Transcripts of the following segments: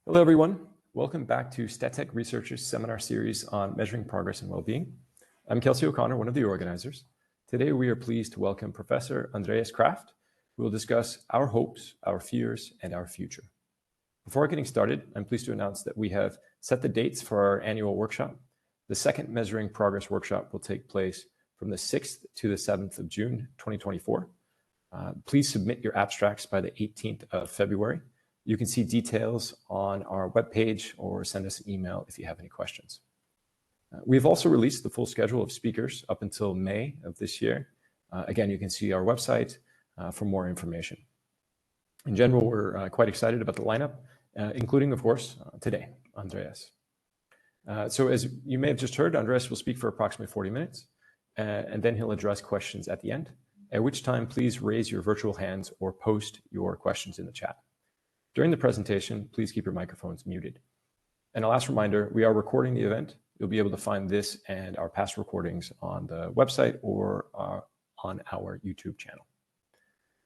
Hello, everyone. Welcome back to STATEC Researchers Seminar Series on Measuring Progress and Wellbeing. I'm Kelsey O'Connor, one of the organizers. Today, we are pleased to welcome Professor Andreas Krafft, who will discuss our hopes, our fears, and our future. Before getting started, I'm pleased to announce that we have set the dates for our annual workshop. The second Measuring Progress workshop will take place from the 6th to the 7th of June, 2024. Please submit your abstracts by the 18th of February. You can see details on our webpage or send us an email if you have any questions. We've also released the full schedule of speakers up until May of this year. Again, you can see our website for more information. In general, we're quite excited about the lineup, including, of course, today, Andreas. So as you may have just heard, Andreas will speak for approximately 40 minutes, and then he'll address questions at the end, at which time please raise your virtual hands or post your questions in the chat. During the presentation, please keep your microphones muted. And a last reminder, we are recording the event. You'll be able to find this and our past recordings on the website or on our YouTube channel.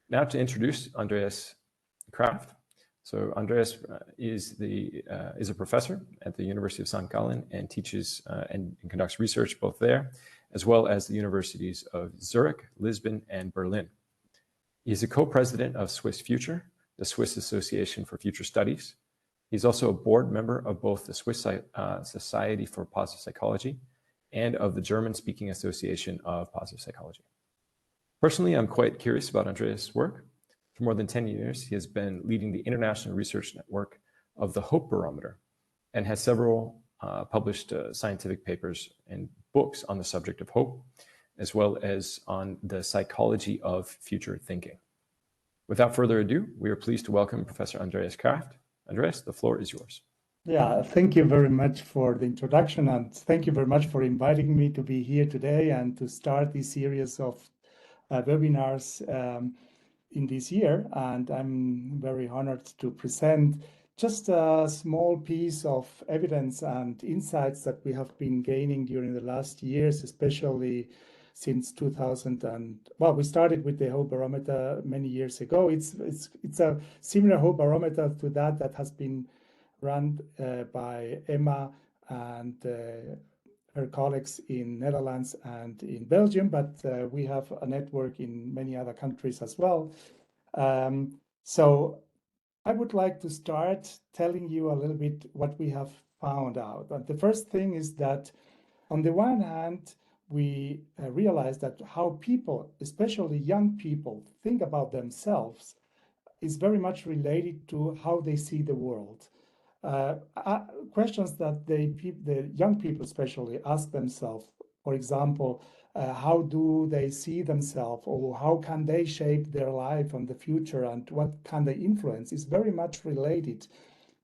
Now to introduce Andreas Krafft. So Andreas is a professor at the University of St. Gallen and teaches and conducts research both there, as well as the universities of Zurich, Lisbon, and Berlin. He is a co-president of Swiss Future, the Swiss Association for Future Studies. He's also a board member of both the Swiss Society for Positive Psychology and of the German-speaking Association of Positive Psychology. Personally, I'm quite curious about Andreas' work. For more than 10 years, he has been leading the international research network of the Hope Barometer and has several published scientific papers and books on the subject of hope, as well as on the psychology of future thinking. Without further ado, we are pleased to welcome Professor Andreas Krafft. Andreas, the floor is yours. Yeah, thank you very much for the introduction, and thank you very much for inviting me to be here today and to start this series of webinars in this year. And I'm very honored to present just a small piece of evidence and insights that we have been gaining during the last years, especially since 2000. We started with the Hope Barometer many years ago. It's a similar Hope Barometer to that has been run by Emma and her colleagues in Netherlands and in Belgium, but we have a network in many other countries as well. So I would like to start telling you a little bit what we have found out. And the first thing is that on the one hand, we realize that how people, especially young people, think about themselves is very much related to how they see the world. Questions that the young people especially ask themselves, for example, how do they see themselves, or how can they shape their life and the future, and what can they influence, is very much related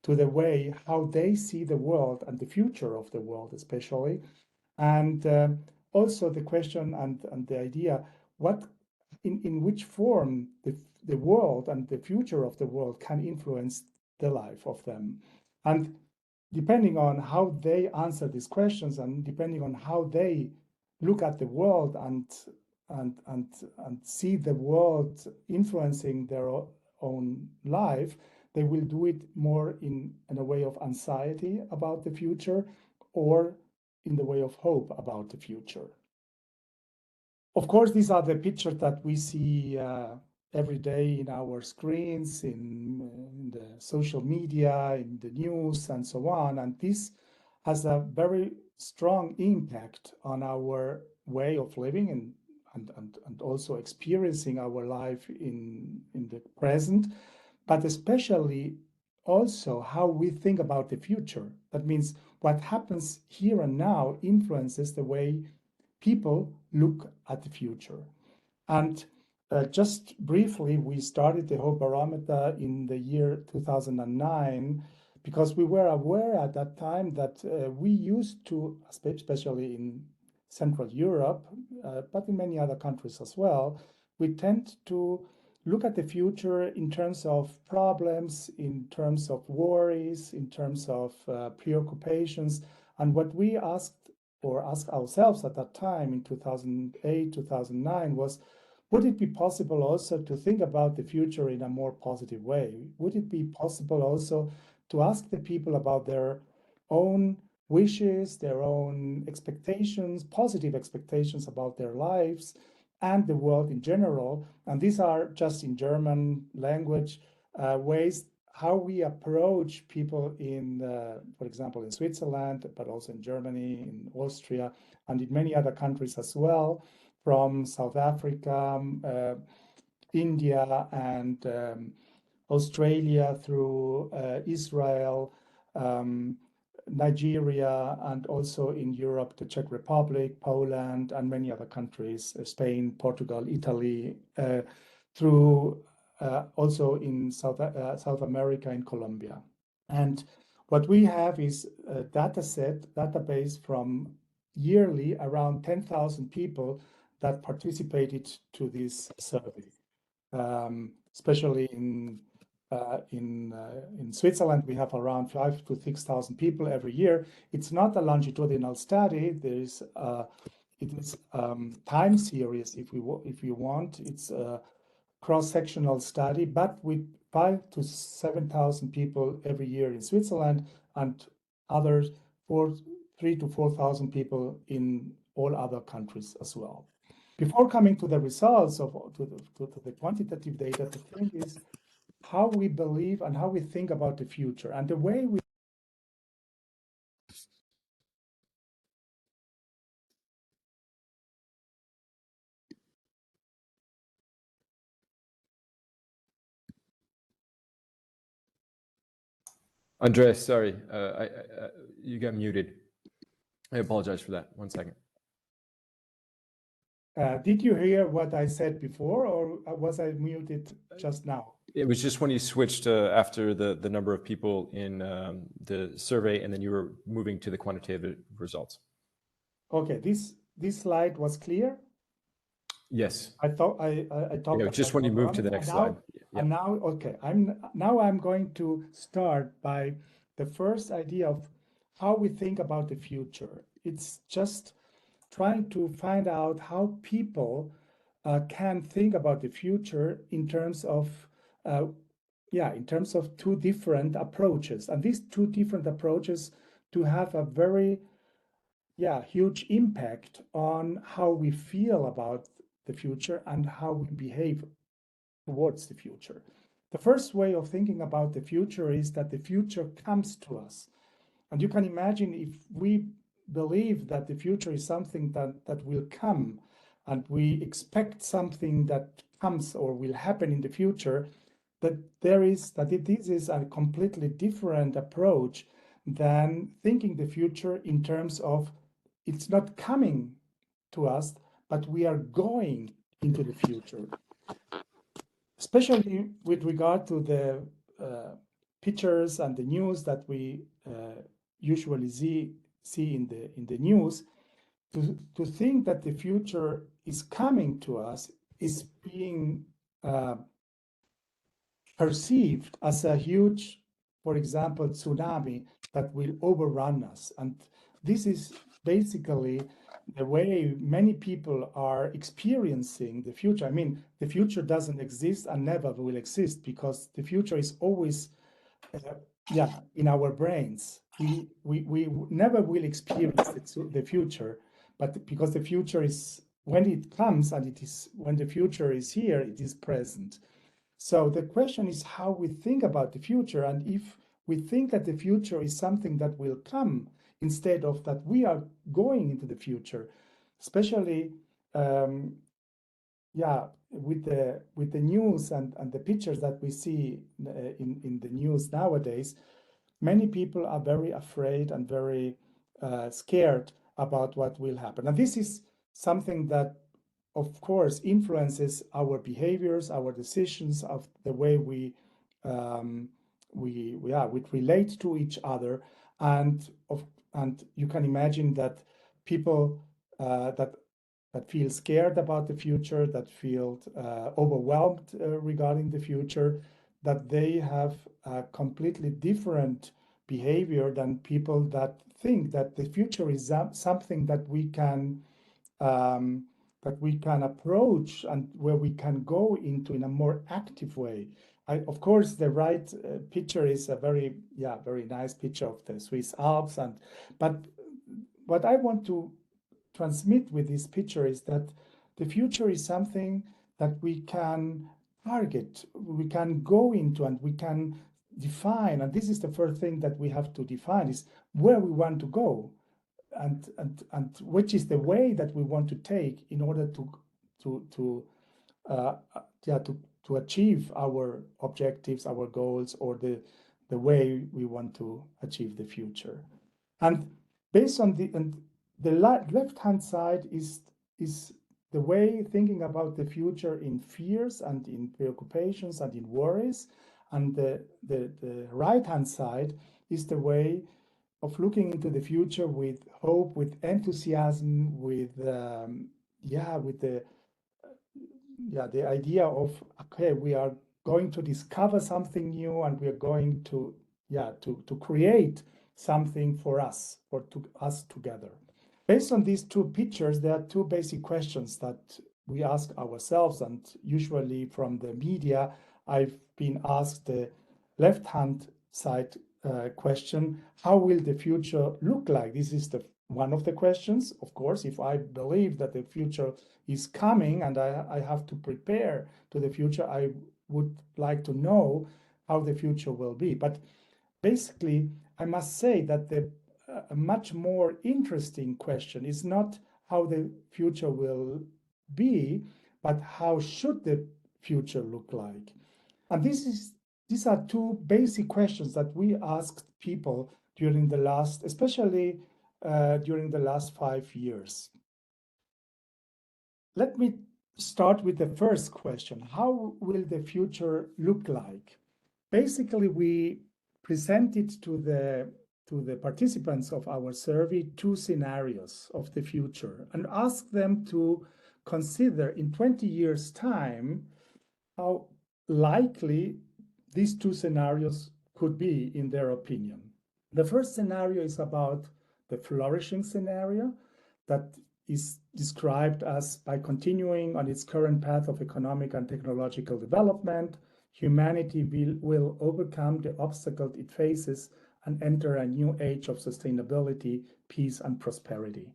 to the way how they see the world and the future of the world especially. And also the question and the idea, what in which form the world and the future of the world can influence the life of them. And depending on how they answer these questions and depending on how they look at the world and see the world influencing their own life, they will do it more in a way of anxiety about the future or in the way of hope about the future. Of course, these are the pictures that we see every day in our screens, in the social media, in the news, and so on. And this has a very strong impact on our way of living and also experiencing our life in the present, but especially also how we think about the future. That means what happens here and now influences the way people look at the future. And just briefly, we started the Hope Barometer in the year 2009 because we were aware at that time that we used to, especially in Central Europe, but in many other countries as well, we tend to look at the future in terms of problems, in terms of worries, in terms of preoccupations. And what we asked ourselves at that time in 2008, 2009 was, would it be possible also to think about the future in a more positive way? Would it be possible also to ask the people about their own wishes, their own expectations, positive expectations about their lives and the world in general? And these are just in German language ways how we approach people in, for example, in Switzerland, but also in Germany, in Austria, and in many other countries as well, from South Africa, India, and Australia through Israel, Nigeria, and also in Europe, the Czech Republic, Poland, and many other countries, Spain, Portugal, Italy, through also in South America, in Colombia. And what we have is a database from yearly around 10,000 people that participated to this survey. Especially in Switzerland, we have around 5,000 to 6,000 people every year. It's not a longitudinal study. There is it is time series if you want. It's a cross-sectional study, but with 5,000 to 7,000 people every year in Switzerland, and others 3,000 to 4,000 people in all other countries as well. Before coming to the results to the quantitative data, the thing is how we believe and how we think about the future, and the way we Andreas, sorry, you got muted. I apologize for that. 1 second. Did you hear what I said before, or was I muted just now? It was just when you switched after the number of people in the survey, and then you were moving to the quantitative results. Okay, this slide was clear. Yes. I thought I talked. Yeah, just when you move to the next slide. Yeah. And now, okay, I'm going to start by the first idea of how we think about the future. It's just trying to find out how people can think about the future in terms of two different approaches, and these two different approaches to have a very huge impact on how we feel about the future and how we behave towards the future. The first way of thinking about the future is that the future comes to us. And you can imagine if we believe that the future is something that will come, and we expect something that comes or will happen in the future, this is a completely different approach than thinking the future in terms of it's not coming to us, but we are going into the future. Especially with regard to the pictures and the news that we usually see in the news, to think that the future is coming to us is being perceived as a huge, for example, tsunami that will overrun us. And this is basically the way many people are experiencing the future. I mean, the future doesn't exist and never will exist, because the future is always in our brains. We never will experience the future, but because the future is, when it comes, and it is, when the future is here, it is present. So the question is how we think about the future, and if we think that the future is something that will come instead of that we are going into the future, especially with the news and the pictures that we see in the news nowadays, many people are very afraid and very scared about what will happen. And this is something that, of course, influences our behaviors, our decisions, of the way we relate to each other, and you can imagine that people that feel scared about the future, that feel overwhelmed regarding the future, that they have a completely different behavior than people that think that the future is something that we can that we can approach and where we can go into in a more active way. Of course, the right picture is a very nice picture of the Swiss Alps, but what I want to transmit with this picture is that the future is something that we can target, we can go into, and we can define. And this is the first thing that we have to define, is where we want to go, and which is the way that we want to take in order to achieve our objectives, our goals, or the way we want to achieve the future. And based on the left-hand side is the way thinking about the future in fears and in preoccupations and in worries, and the right-hand side is the way of looking into the future with hope, with enthusiasm, with the idea of, okay, we are going to discover something new, and we are going to create something for us, or to us together. Based on these two pictures, there are two basic questions that we ask ourselves, and usually from the media, I've been asked the left-hand side question: how will the future look like? This is one of the questions. Of course, if I believe that the future is coming and I have to prepare to the future, I would like to know how the future will be. But basically, I must say that a much more interesting question is not how the future will be, but how should the future look like? And these are two basic questions that we asked people during the last, especially during the last 5 years. Let me start with the first question: how will the future look like? Basically, we presented to the participants of our survey two scenarios of the future and asked them to consider in 20 years' time how likely these two scenarios could be in their opinion. The first scenario is about the flourishing scenario, that is described as, by continuing on its current path of economic and technological development, humanity will overcome the obstacles it faces and enter a new age of sustainability, peace, and prosperity.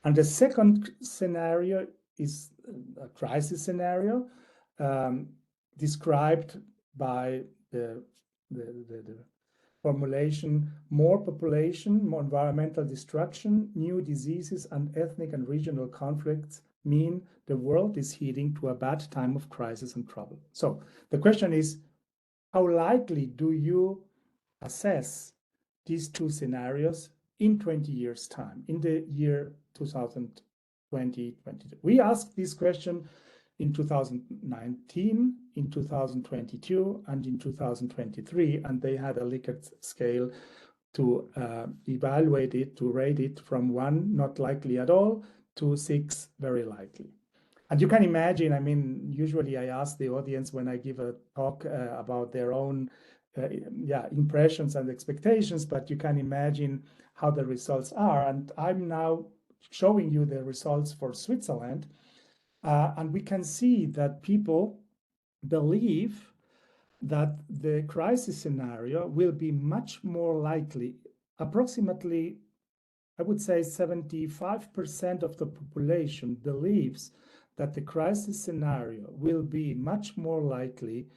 And the second scenario is a crisis scenario, described by the formulation: more population, more environmental destruction, new diseases, and ethnic and regional conflicts mean the world is heading to a bad time of crisis and trouble. So the question is, how likely do you assess these two scenarios in 20 years' time, in the year 2020? We asked this question in 2019, in 2022, and in 2023, and they had a Likert scale to evaluate it, to rate it from 1, not likely at all, to 6, very likely. And you can imagine, I mean, usually I ask the audience when I give a talk about their own impressions and expectations, but you can imagine how the results are. And I'm now showing you the results for Switzerland. And we can see that people believe that the crisis scenario will be much more likely. Approximately, I would say 75% of the population believes that the crisis scenario will be much more likely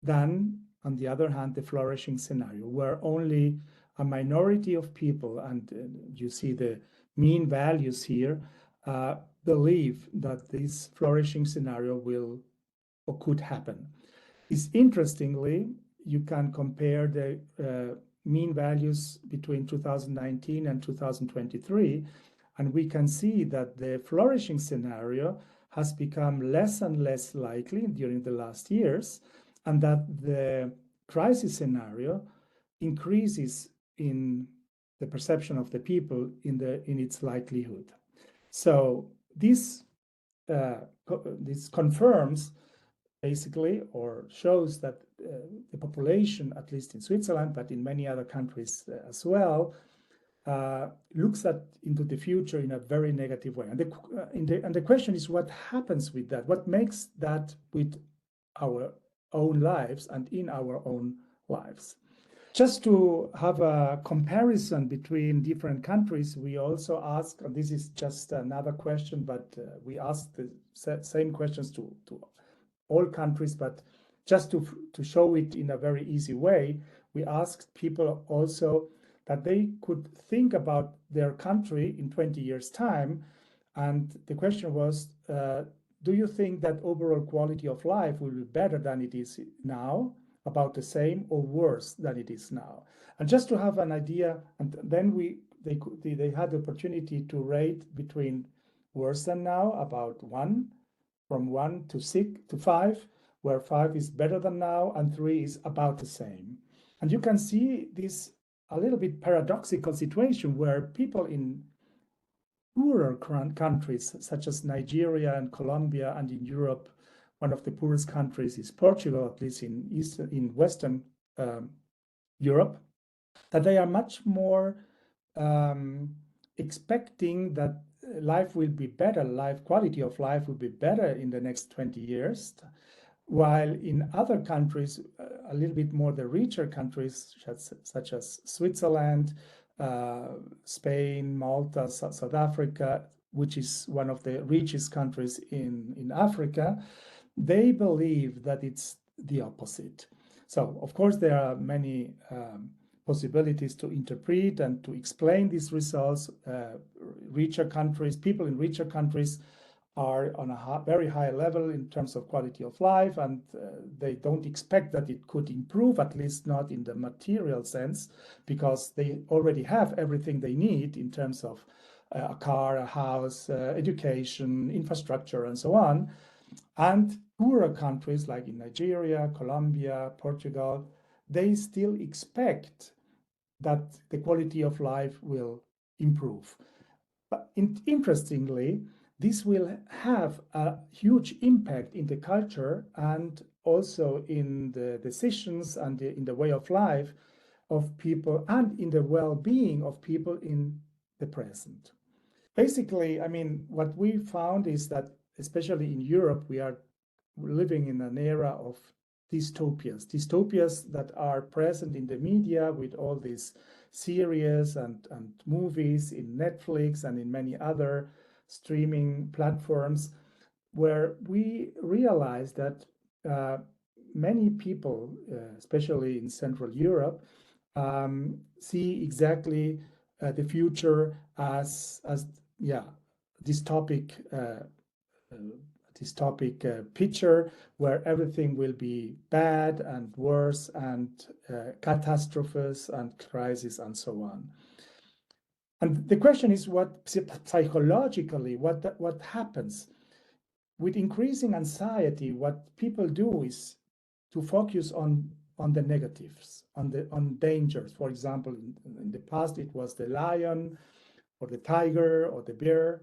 than, on the other hand, the flourishing scenario, where only a minority of people, and you see the mean values here, believe that this flourishing scenario will or could happen. Interestingly, you can compare the mean values between 2019 and 2023, and we can see that the flourishing scenario has become less and less likely during the last years, and that the crisis scenario increases in the perception of the people in its likelihood. So this confirms, basically, or shows that the population, at least in Switzerland, but in many other countries as well, looks into the future in a very negative way. And the question is, what happens with that? What makes that with our own lives and in our own lives? Just to have a comparison between different countries, we also asked, and this is just another question, but we asked the same questions to all countries, but just to show it in a very easy way, we asked people also that they could think about their country in 20 years' time. And the question was, do you think that overall quality of life will be better than it is now, about the same, or worse than it is now? And just to have an idea, and then they had the opportunity to rate between worse than now, about 1, from 1 to 6 to 5, where 5 is better than now and 3 is about the same. And you can see this a little bit paradoxical situation where people in poorer countries such as Nigeria and Colombia, and in Europe, one of the poorest countries is Portugal, at least in Western Europe, that they are much more expecting that life will be better, quality of life will be better in the next 20 years. While in other countries, a little bit more the richer countries, such as Switzerland, Spain, Malta, South Africa, which is one of the richest countries in Africa, they believe that it's the opposite. So, of course, there are many possibilities to interpret and to explain these results. Richer countries, people in richer countries are on a very high level in terms of quality of life, and they don't expect that it could improve, at least not in the material sense, because they already have everything they need in terms of a car, a house, education, infrastructure, and so on. And poorer countries like in Nigeria, Colombia, Portugal, they still expect that the quality of life will improve. But interestingly, this will have a huge impact in the culture and also in the decisions and in the way of life of people and in the well-being of people in the present. Basically, I mean, what we found is that, especially in Europe, we are living in an era of dystopias that are present in the media with all these series and movies in Netflix and in many other streaming platforms, where we realize that many people, especially in Central Europe, see exactly the future as dystopic picture where everything will be bad and worse and catastrophes and crises and so on. And the question is, what psychologically, what happens with increasing anxiety? What people do is to focus on the negatives, on dangers. For example, in the past it was the lion or the tiger or the bear,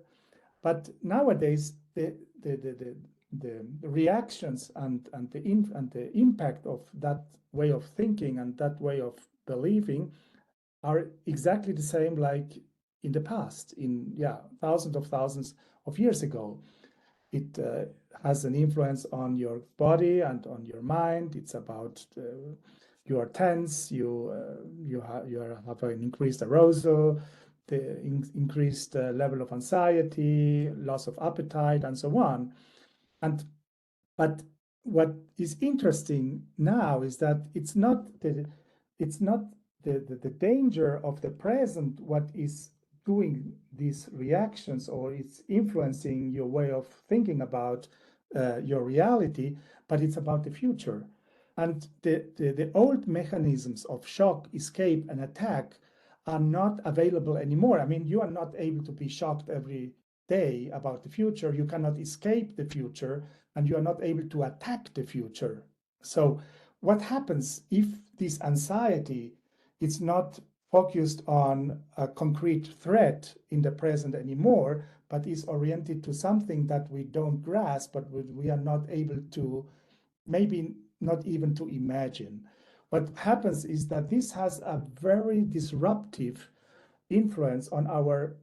but nowadays the reactions and the impact of that way of thinking and that way of believing are exactly the same like in the past, thousands of years ago. It has an influence on your body and on your mind. It's about you are tense, you have an increased arousal, the increased level of anxiety, loss of appetite, and so on. But what is interesting now is that it's not the danger of the present what is doing these reactions or it's influencing your way of thinking about your reality, but it's about the future. And the old mechanisms of shock, escape, and attack are not available anymore. I mean, you are not able to be shocked every day about the future. You cannot escape the future, and you are not able to attack the future. So what happens if this anxiety is not focused on a concrete threat in the present anymore, but is oriented to something that we don't grasp, but we are not able to, maybe not even to imagine? What happens is that this has a very disruptive influence on our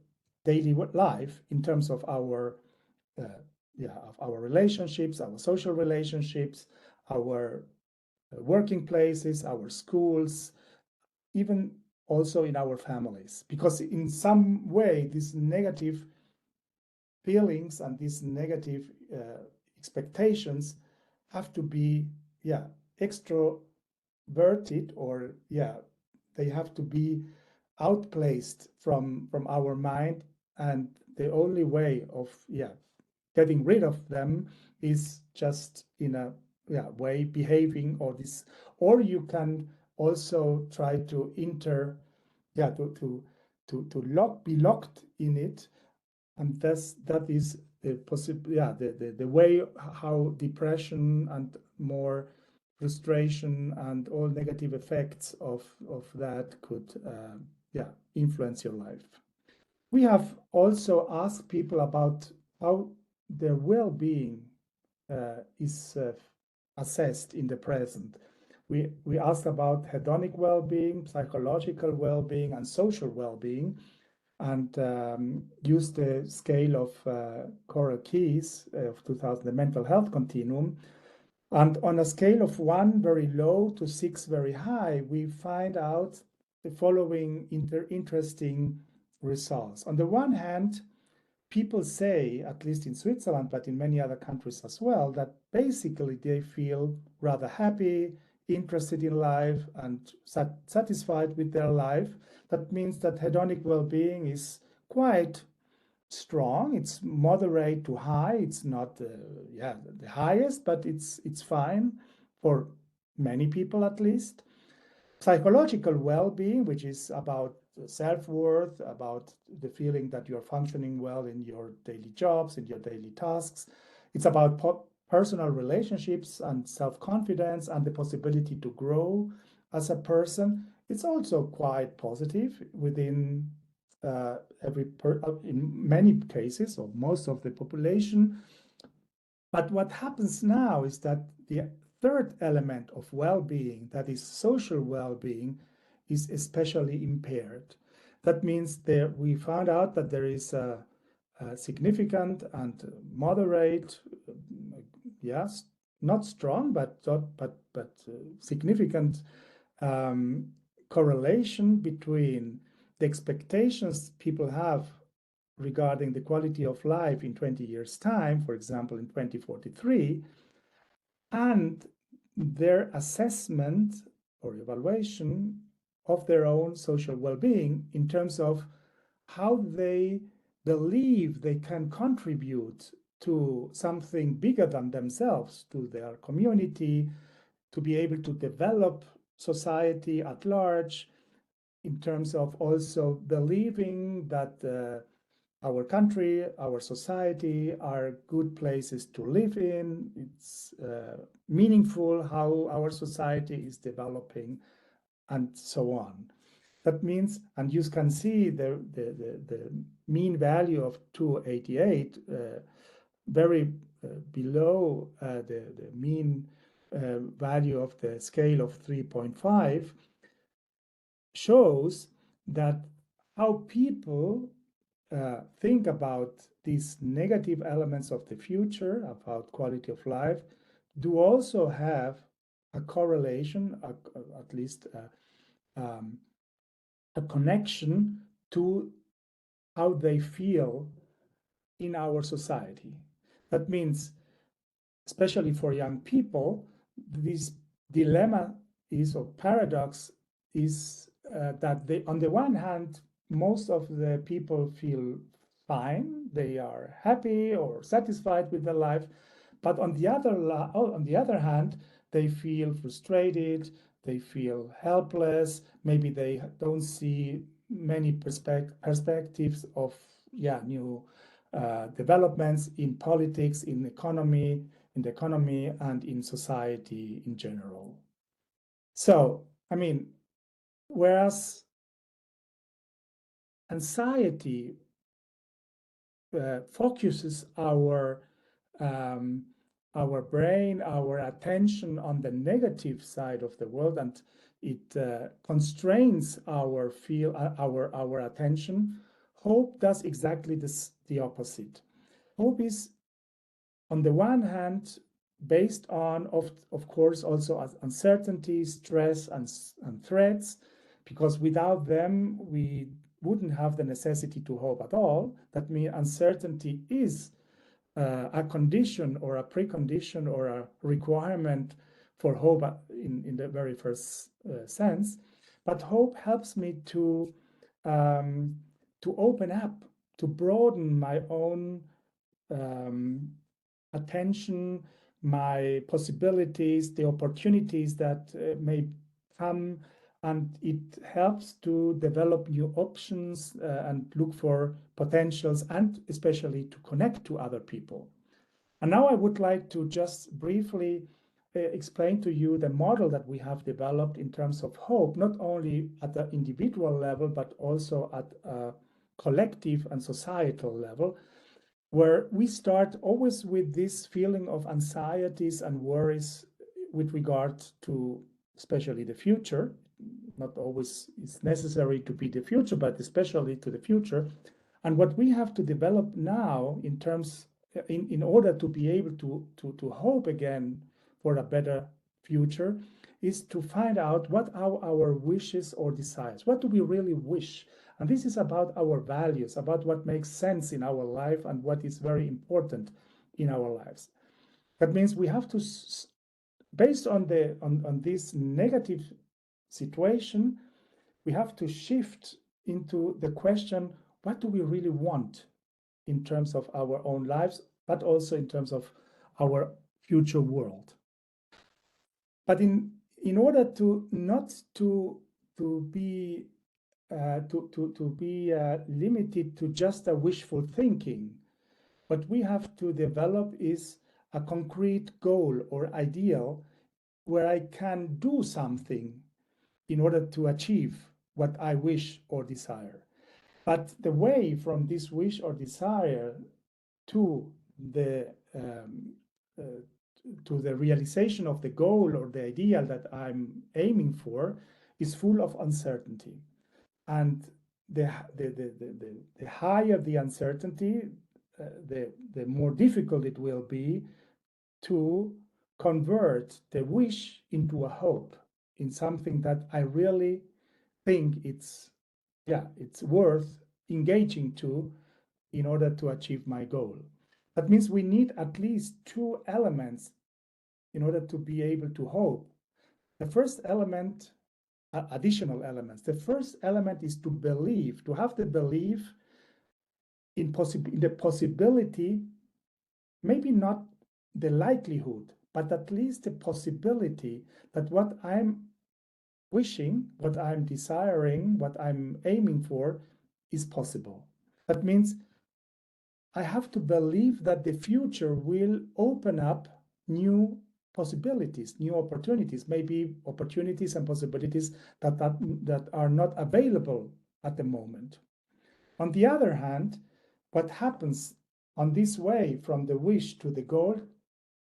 daily life in terms of our relationships, our social relationships, our working places, our schools, even also in our families. Because in some way, these negative feelings and these negative expectations have to be, extroverted, or they have to be outplaced from our mind, and the only way of getting rid of them is just in a way behaving, or you can also try to be locked in it, and that is the possible the way how depression and more frustration and all negative effects of that could influence your life. We have also asked people about how their well-being is assessed in the present. We asked about hedonic well-being, psychological well-being, and social well-being, and used the scale of Coral Keys of 2000, the mental health continuum. And on a scale of 1 very low to 6 very high, we find out the following interesting results. On the one hand, people say, at least in Switzerland, but in many other countries as well, that basically they feel rather happy, interested in life, and satisfied with their life. That means that hedonic well-being is quite strong. It's moderate to high. It's not the highest, but it's fine for many people at least. Psychological well-being, which is about self-worth, about the feeling that you're functioning well in your daily jobs, in your daily tasks. It's about personal relationships and self-confidence and the possibility to grow as a person. It's also quite positive within in many cases, or most of the population. But what happens now is that the third element of well-being, that is social well-being, is especially impaired. That means that we found out that there is a significant and moderate, yes, not strong, but significant correlation between the expectations people have regarding the quality of life in 20 years' time, for example, in 2043, and their assessment or evaluation of their own social well-being in terms of how they believe they can contribute to something bigger than themselves, to their community, to be able to develop society at large, in terms of also believing that our country, our society are good places to live in. It's meaningful how our society is developing, and so on. That means, and you can see the mean value of 288, very below the mean value of the scale of 3.5, shows that how people think about these negative elements of the future, about quality of life, do also have a correlation, at least a connection to how they feel in our society. That means, especially for young people, this dilemma is, or paradox is, that they, on the one hand, most of the people feel fine, they are happy or satisfied with their life, but on the other hand, they feel frustrated, they feel helpless, maybe they don't see many perspectives of new developments in politics, in the economy, and in society in general. So, I mean, whereas anxiety focuses our our brain, our attention on the negative side of the world, and it constrains our our attention. Hope does exactly the opposite. Hope is, on the one hand, based on, of course, also uncertainty, stress, and threats, because without them, we wouldn't have the necessity to hope at all. That means uncertainty is a condition or a precondition or a requirement for hope in the very first sense. But hope helps me to open up, to broaden my own attention, my possibilities, the opportunities that may come, and it helps to develop new options and look for potentials, and especially to connect to other people. And now I would like to just briefly explain to you the model that we have developed in terms of hope, not only at the individual level, but also at a collective and societal level, where we start always with this feeling of anxieties and worries with regard to especially the future. Not always it's necessary to be the future, but especially to the future. And what we have to develop now in terms, in order to be able to hope again for a better future, is to find out what are our wishes or desires. What do we really wish? And this is about our values, about what makes sense in our life and what is very important in our lives. That means we have to, based on this negative situation, we have to shift into the question, what do we really want in terms of our own lives, but also in terms of our future world. But in order to not to be limited to just a wishful thinking, what we have to develop is a concrete goal or ideal where I can do something in order to achieve what I wish or desire. But the way from this wish or desire to the realization of the goal or the ideal that I'm aiming for is full of uncertainty. And the higher the uncertainty, the more difficult it will be to convert the wish into a hope, in something that I really think it's worth engaging to in order to achieve my goal. That means we need at least two elements in order to be able to hope. The first element, additional elements. The first element is to believe, to have the belief in the possibility, maybe not the likelihood, but at least the possibility that what I'm wishing, what I'm desiring, what I'm aiming for is possible. That means I have to believe that the future will open up new possibilities, new opportunities, maybe opportunities and possibilities that are not available at the moment. On the other hand, what happens on this way from the wish to the goal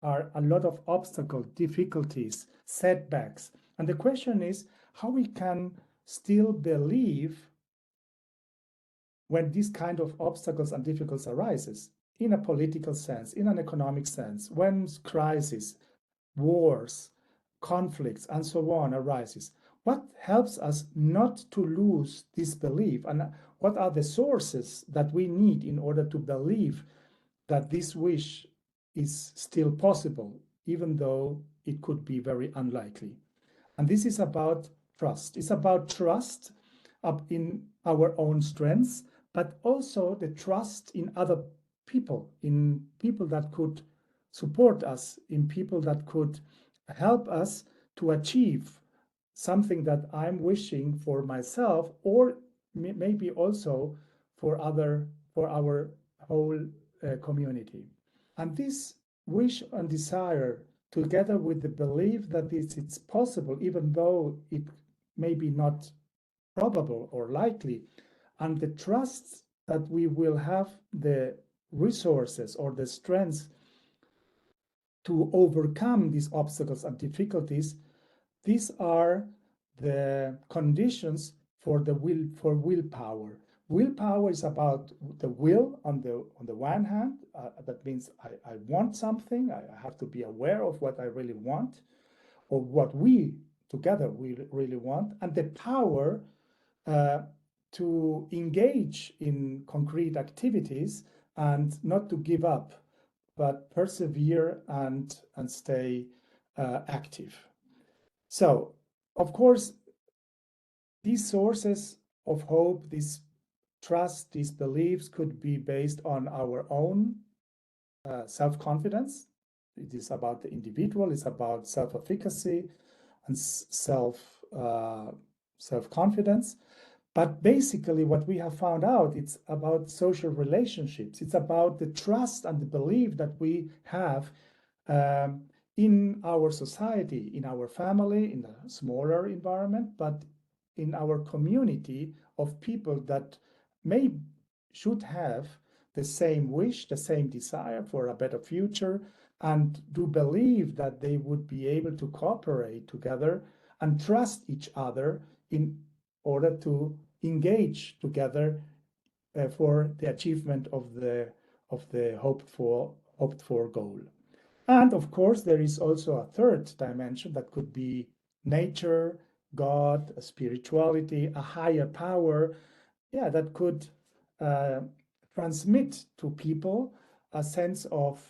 are a lot of obstacles, difficulties, setbacks. And the question is how we can still believe when these kind of obstacles and difficulties arises, in a political sense, in an economic sense, when crises, wars, conflicts, and so on arises. What helps us not to lose this belief, and what are the sources that we need in order to believe that this wish is still possible, even though it could be very unlikely? And this is about trust. It's about trust up in our own strengths, but also the trust in other people, in people that could support us, in people that could help us to achieve something that I'm wishing for myself, or maybe also for our whole community. And this wish and desire, together with the belief that it's possible, even though it may be not probable or likely, and the trust that we will have the resources or the strengths to overcome these obstacles and difficulties, these are the conditions for the willpower. Willpower is about the will on the one hand. That means I want something. I have to be aware of what I really want, or what we together we really want, and the power to engage in concrete activities and not to give up, but persevere and stay active. So, of course, these sources of hope, this trust, these beliefs could be based on our own self-confidence. It is about the individual, it's about self-efficacy and self-confidence. But basically what we have found out, it's about social relationships. It's about the trust and the belief that we have in our society, in our family, in a smaller environment, but in our community of people that should have the same wish, the same desire for a better future, and do believe that they would be able to cooperate together and trust each other in order to engage together for the achievement of the hoped for goal. And of course, there is also a third dimension that could be nature, God, spirituality, a higher power, that could transmit to people a sense of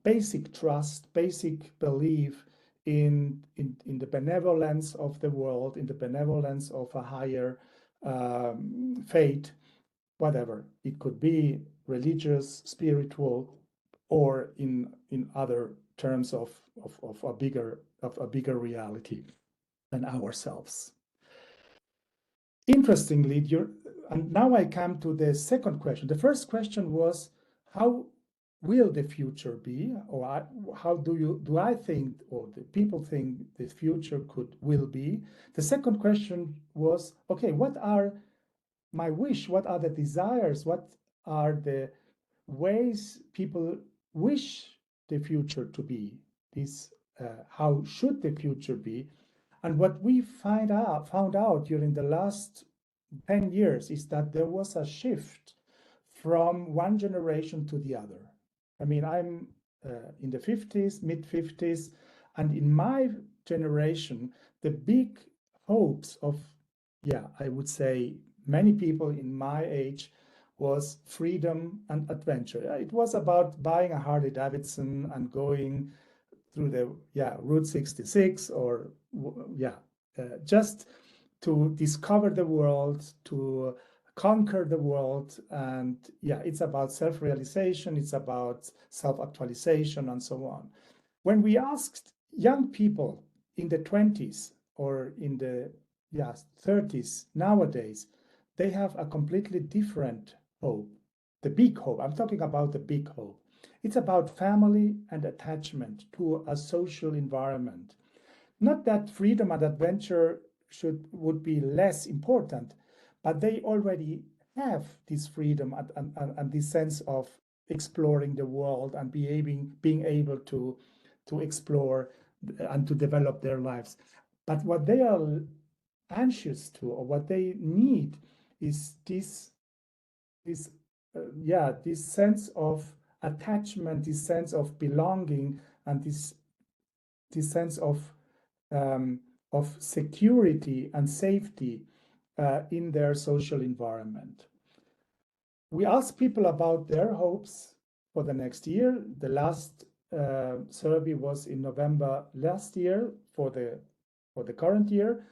basic trust, basic belief in the benevolence of the world, in the benevolence of a higher fate, whatever. It could be religious, spiritual, or in other terms of a bigger reality than ourselves. Interestingly, and now I come to the second question. The first question was, how will the future be, or how do I think, or the people think the future will be? The second question was, okay, what are my wish? What are the desires? What are the ways people wish the future to be? How should the future be? And what we found out during the last 10 years is that there was a shift from one generation to the other. I mean, I'm in the 50s, mid 50s, and in my generation, the big hopes of, I would say many people in my age was freedom and adventure. It was about buying a Harley Davidson and going through the Route 66, or just to discover the world, to conquer the world. And it's about self-realization, it's about self-actualization, and so on. When we asked young people in the 20s or in the 30s nowadays, they have a completely different hope. The big hope, I'm talking about the big hope. It's about family and attachment to a social environment. Not that freedom and adventure would be less important, but they already have this freedom and this sense of exploring the world and being able to explore and to develop their lives. But what they are anxious to, or what they need, is this sense of attachment, this sense of belonging, and this sense of security and safety in their social environment. We asked people about their hopes for the next year. The last survey was in November last year for the current year,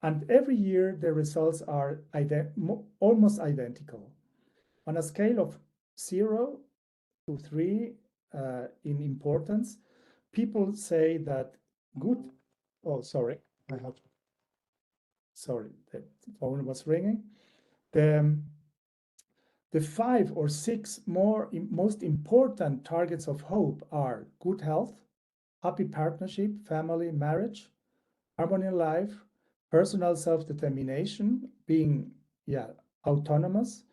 and every year the results are almost identical. On a scale of 0 to 3 in importance, people say that good. Oh, sorry, sorry, the phone was ringing. The 5 or 6 most important targets of hope are good health, happy partnership, family, marriage, harmony in life, personal self-determination, being autonomous,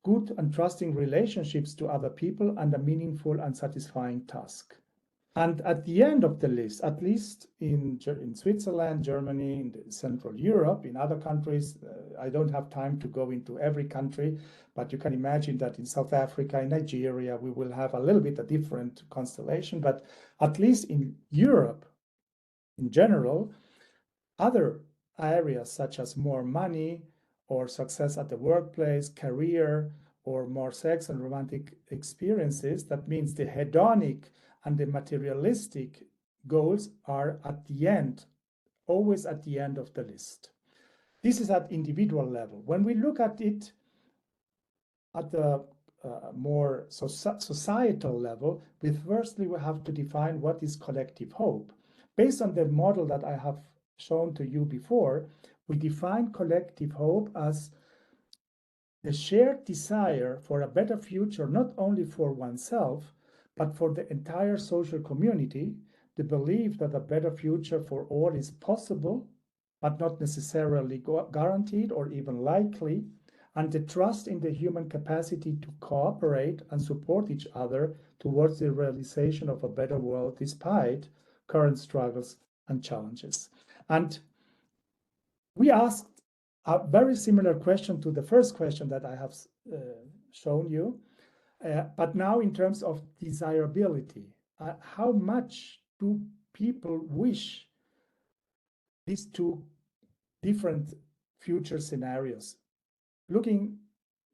good and trusting relationships to other people, and a meaningful and satisfying task. And at the end of the list, at least in Switzerland, Germany, in Central Europe, in other countries, I don't have time to go into every country, but you can imagine that in South Africa, in Nigeria, we will have a little bit a different constellation. But at least in Europe, in general, other areas such as more money or success at the workplace, career, or more sex and romantic experiences, that means the hedonic and the materialistic goals are at the end, always at the end of the list. This is at individual level. When we look at it at the more societal level, firstly we have to define what is collective hope. Based on the model that I have shown to you before, we define collective hope as the shared desire for a better future, not only for oneself, but for the entire social community, the belief that a better future for all is possible, but not necessarily guaranteed or even likely, and the trust in the human capacity to cooperate and support each other towards the realization of a better world despite current struggles and challenges. And we asked a very similar question to the first question that I have shown you, but now in terms of desirability. How much do people wish these two different future scenarios, looking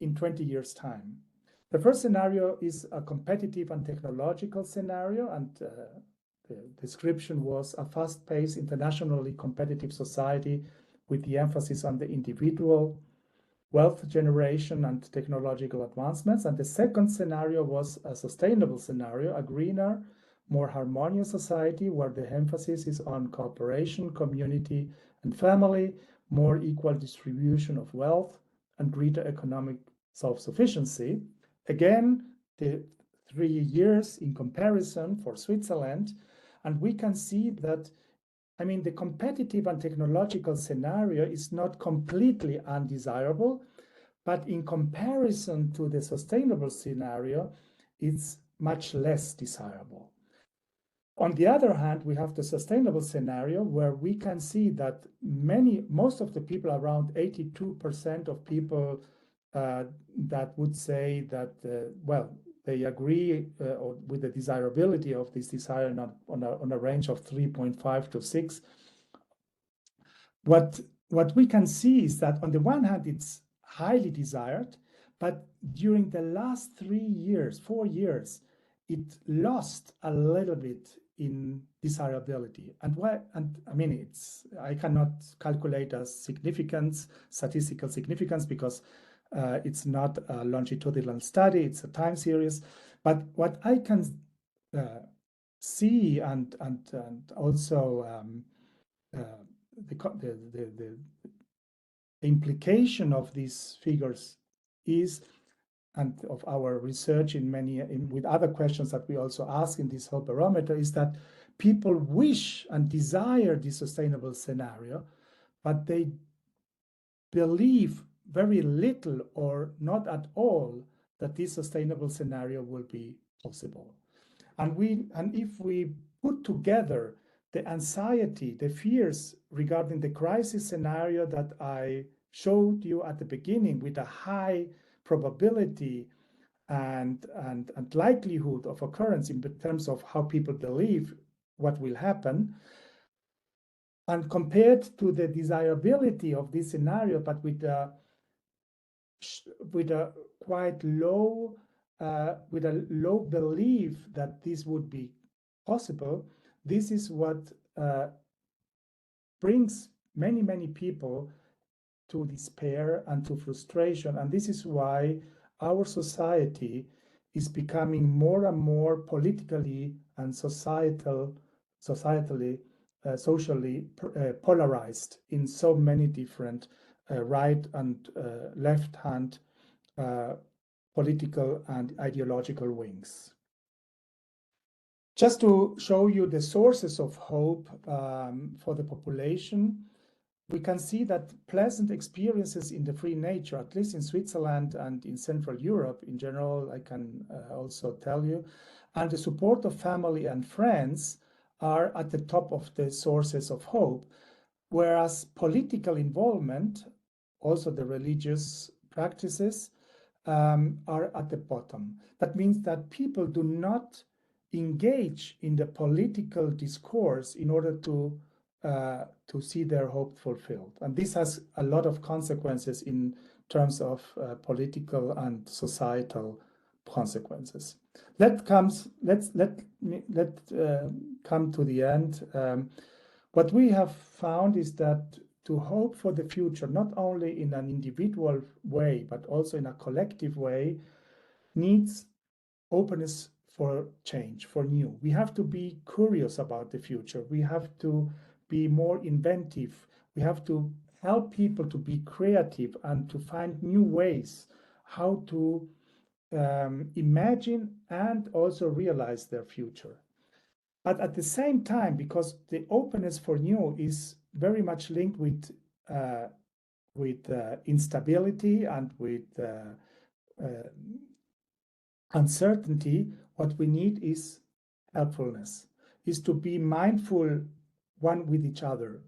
in 20 years' time? The first scenario is a competitive and technological scenario, and the description was a fast-paced, internationally competitive society with the emphasis on the individual, wealth generation, and technological advancements. And the second scenario was a sustainable scenario, a greener, more harmonious society where the emphasis is on cooperation, community, and family, more equal distribution of wealth, and greater economic self-sufficiency. Again, the 3 years in comparison for Switzerland, and we can see that the competitive and technological scenario is not completely undesirable, but in comparison to the sustainable scenario, it's much less desirable. On the other hand, we have the sustainable scenario where we can see that most of the people, around 82% of people that would say that, they agree with the desirability of this desire on a range of 3.5 to 6. What we can see is that on the one hand, it's highly desired, but during the last 4 years, it lost a little bit in desirability. And why? And I cannot calculate a statistical significance, because it's not a longitudinal study, it's a time series. But what I can see and also the implication of these figures is, and of our research with other questions that we also ask in this whole barometer, is that people wish and desire the sustainable scenario, but they believe very little or not at all that this sustainable scenario will be possible. And if we put together the anxiety, the fears regarding the crisis scenario that I showed you at the beginning, with a high probability and likelihood of occurrence in terms of how people believe what will happen, and compared to the desirability of this scenario, but with a quite low belief that this would be possible, this is what brings many people to despair and to frustration. And this is why our society is becoming more and more politically and socially polarized in so many different right and left-hand political and ideological wings. Just to show you the sources of hope for the population, we can see that pleasant experiences in the free nature, at least in Switzerland and in Central Europe in general, I can also tell you, and the support of family and friends are at the top of the sources of hope, whereas political involvement, also the religious practices, are at the bottom. That means that people do not engage in the political discourse in order to see their hope fulfilled. And this has a lot of consequences in terms of political and societal consequences. Let's come to the end. What we have found is that to hope for the future, not only in an individual way, but also in a collective way, needs openness for change, for new. We have to be curious about the future. We have to be more inventive. We have to help people to be creative and to find new ways how to imagine and also realize their future. But at the same time, because the openness for new is very much linked with instability and with uncertainty, what we need is helpfulness, is to be mindful one with each other,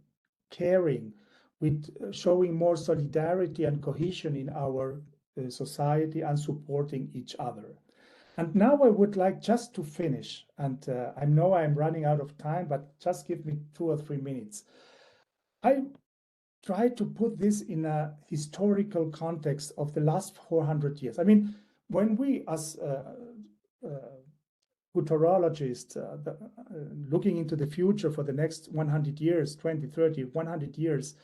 caring, with showing more solidarity and cohesion in our society and supporting each other. And now I would like just to finish, and I know I'm running out of time, but just give me 2 or 3 minutes. I try to put this in a historical context of the last 400 years. I mean, when we as futurologists looking into the future for the next 100 years, 20, 30, 100 years,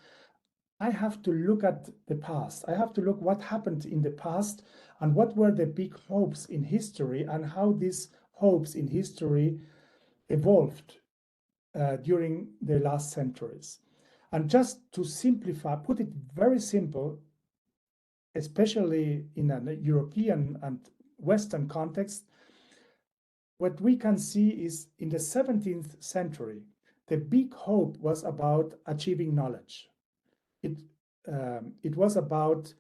I have to look at the past. I have to look what happened in the past and what were the big hopes in history and how these hopes in history evolved during the last centuries. And just to simplify, put it very simple, especially in a European and Western context, what we can see is in the 17th century, the big hope was about achieving knowledge. It was about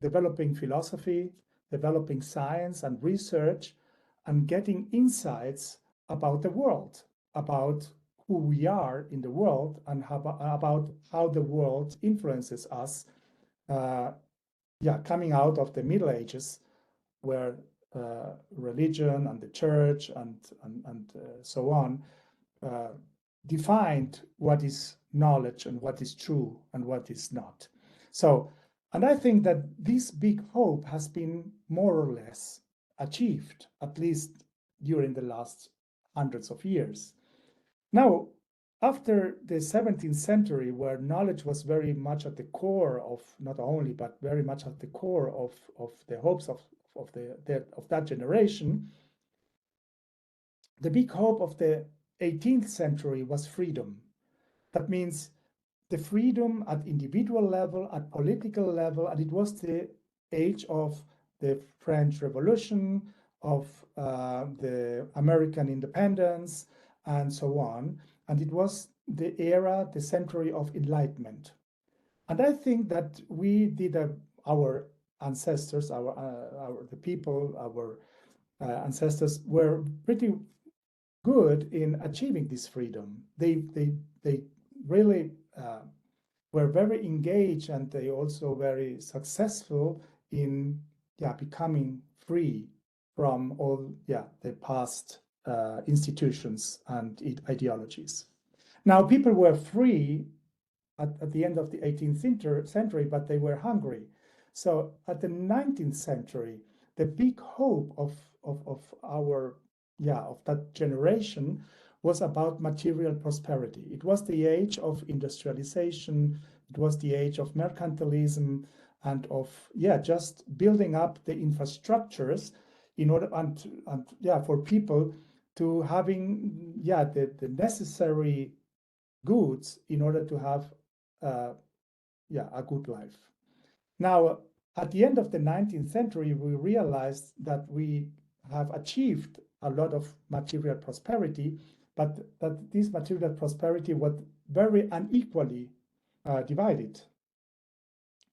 developing philosophy, developing science and research, and getting insights about the world, about who we are in the world, and about how the world influences us. Coming out of the Middle Ages, where religion and the church and so on defined what is knowledge and what is true and what is not. So, and I think that this big hope has been more or less achieved, at least during the last hundreds of years. Now, after the 17th century, where knowledge was very much at the core of, not only, but very much at the core of the hopes of that generation, the big hope of the 18th century was freedom. That means the freedom at individual level, at political level, and it was the age of the French Revolution, of the American independence, and so on. And it was the era, the century of enlightenment. And I think that we did our ancestors, the people, our ancestors were pretty good in achieving this freedom. They really were very engaged, and they also very successful in becoming free from all the past institutions and ideologies. Now, people were free at the end of the 18th century, but they were hungry. So at the 19th century, the big hope of that generation was about material prosperity. It was the age of industrialization. It was the age of mercantilism and of just building up the infrastructures in order for people to having the necessary goods in order to have a good life. Now, at the end of the 19th century, we realized that we have achieved a lot of material prosperity, but that this material prosperity was very unequally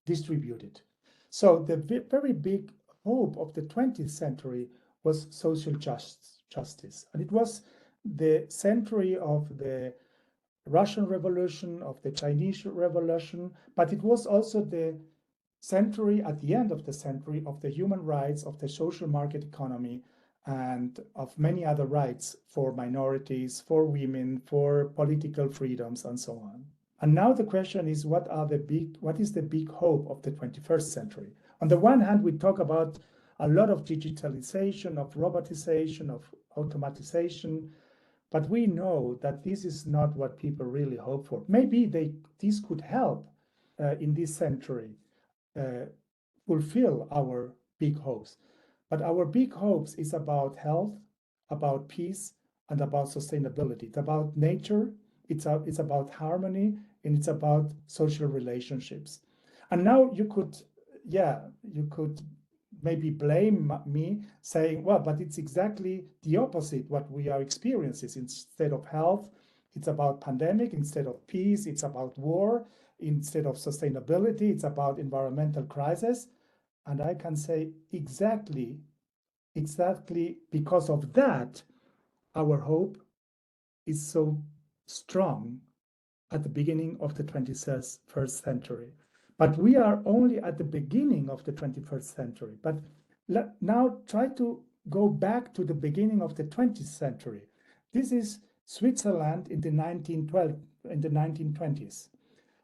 distributed. So the very big hope of the 20th century was social justice. And it was the century of the Russian Revolution, of the Chinese Revolution, but it was also the century, at the end of the century, of the human rights, of the social market economy, and of many other rights for minorities, for women, for political freedoms, and so on. And now the question is, what is the big hope of the 21st century? On the one hand, we talk about a lot of digitalization, of robotization, of automatization, but we know that this is not what people really hope for. Maybe this could help in this century fulfill our big hopes. But our big hopes is about health, about peace, and about sustainability. It's about nature, it's about harmony, and it's about social relationships. And now you could maybe blame me saying, well, but it's exactly the opposite what we are experiencing. Instead of health, it's about pandemic. Instead of peace, it's about war. Instead of sustainability, it's about environmental crisis. And I can say exactly because of that, our hope is so strong at the beginning of the 21st century. But we are only at the beginning of the 21st century. But now try to go back to the beginning of the 20th century. This is Switzerland in the 1920s.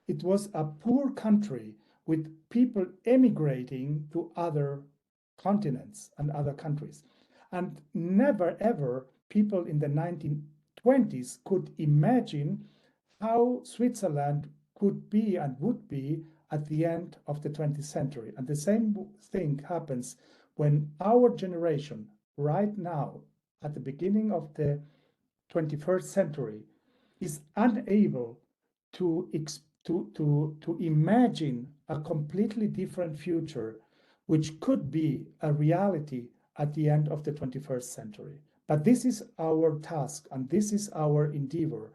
It was a poor country with people emigrating to other continents and other countries. And never ever people in the 1920s could imagine how Switzerland could be and would be at the end of the 20th century. And the same thing happens when our generation, right now, at the beginning of the 21st century, is unable to imagine a completely different future, which could be a reality at the end of the 21st century. But this is our task and this is our endeavor.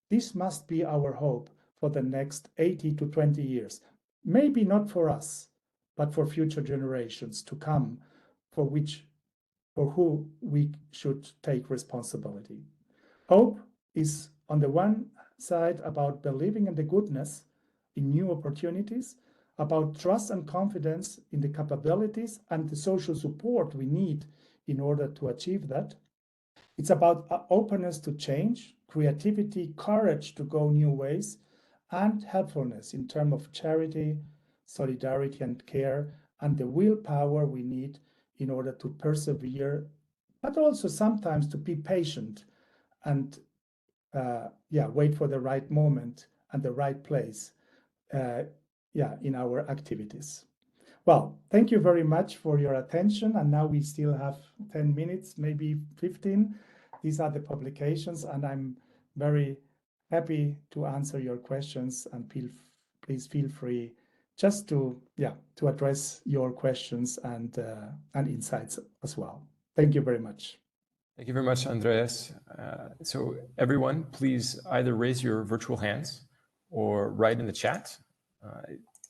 This must be our hope for the next 80 to 20 years. Maybe not for us, but for future generations to come, for who we should take responsibility. Hope is, on the one side, about believing in the goodness, in new opportunities, about trust and confidence in the capabilities and the social support we need in order to achieve that. It's about openness to change, creativity, courage to go new ways, and helpfulness in terms of charity, solidarity, and care, and the willpower we need in order to persevere, but also sometimes to be patient and wait for the right moment and the right place in our activities. Well, thank you very much for your attention. And now we still have 10 minutes, maybe 15. These are the publications, and I'm very happy to answer your questions, and please feel free just to address your questions and insights as well. Thank you very much. Thank you very much, Andreas. So everyone, please either raise your virtual hands or write in the chat.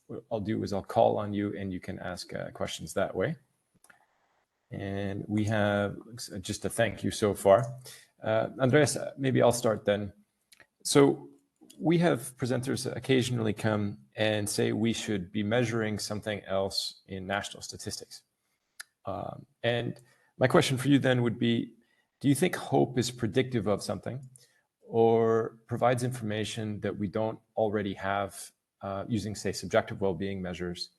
What I'll do is I'll call on you and you can ask questions that way. And we have just a thank you so far. Andreas, maybe I'll start then. So we have presenters occasionally come and say we should be measuring something else in national statistics. And my question for you then would be, do you think hope is predictive of something or provides information that we don't already have using, say, subjective well-being measures?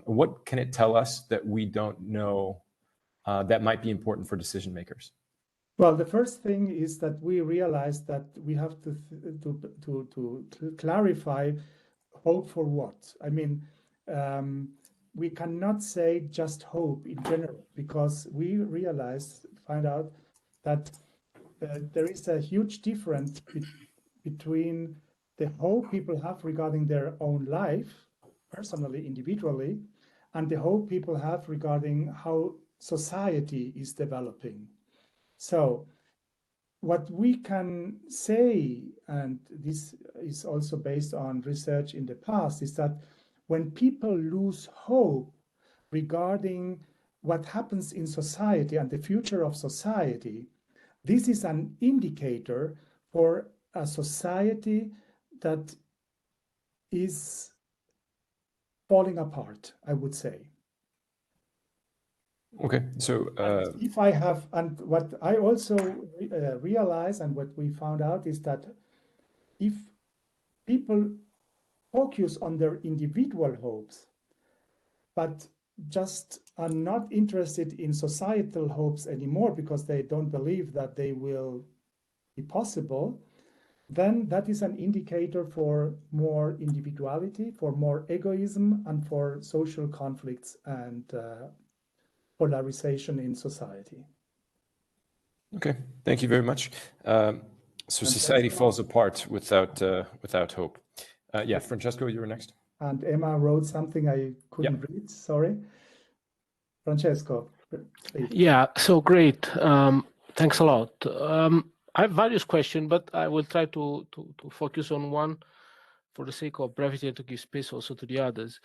What can it tell us that we don't know that might be important for decision makers? Well, the first thing is that we realize that we have to clarify hope for what. I mean, we cannot say just hope in general, because we find out that there is a huge difference between the hope people have regarding their own life, personally, individually, and the hope people have regarding how society is developing. So what we can say, and this is also based on research in the past, is that when people lose hope regarding what happens in society and the future of society, this is an indicator for a society that is falling apart, I would say. Okay, so if I have, and what I also realize and what we found out is that if people focus on their individual hopes, but just are not interested in societal hopes anymore because they don't believe that they will be possible, then that is an indicator for more individuality, for more egoism, and for social conflicts and polarization in society. okay, thank you very much. So society falls apart without hope. Yeah, Francesco, you were next. And Emma wrote something I couldn't read, sorry. Francesco, please. Yeah, so great. Thanks a lot. I have various questions, but I will try to focus on one for the sake of brevity and to give space also to the others.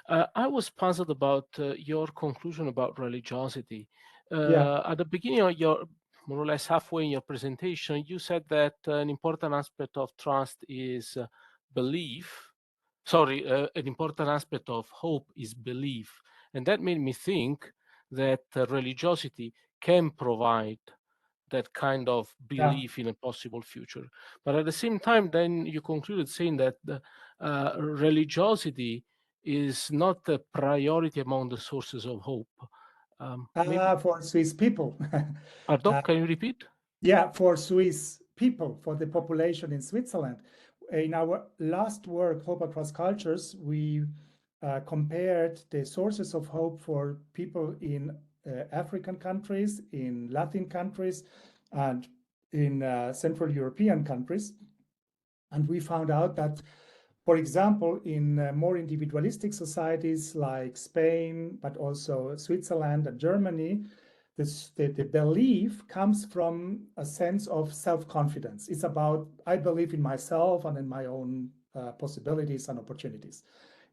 I was puzzled about your conclusion about religiosity. At the beginning of your, more or less halfway in your presentation, you said that an important aspect of trust is belief. Sorry, an important aspect of hope is belief. And that made me think that religiosity can provide that kind of belief in a possible future. But at the same time, then you concluded saying that the, religiosity is not a priority among the sources of hope. For Swiss people. Pardon, can you repeat? Yeah, for Swiss people, for the population in Switzerland. In our last work, Hope Across Cultures, we compared the sources of hope for people in African countries, in Latin countries, and in Central European countries. And we found out that, for example, in more individualistic societies like Spain, but also Switzerland and Germany, the belief comes from a sense of self-confidence. It's about, I believe in myself and in my own possibilities and opportunities.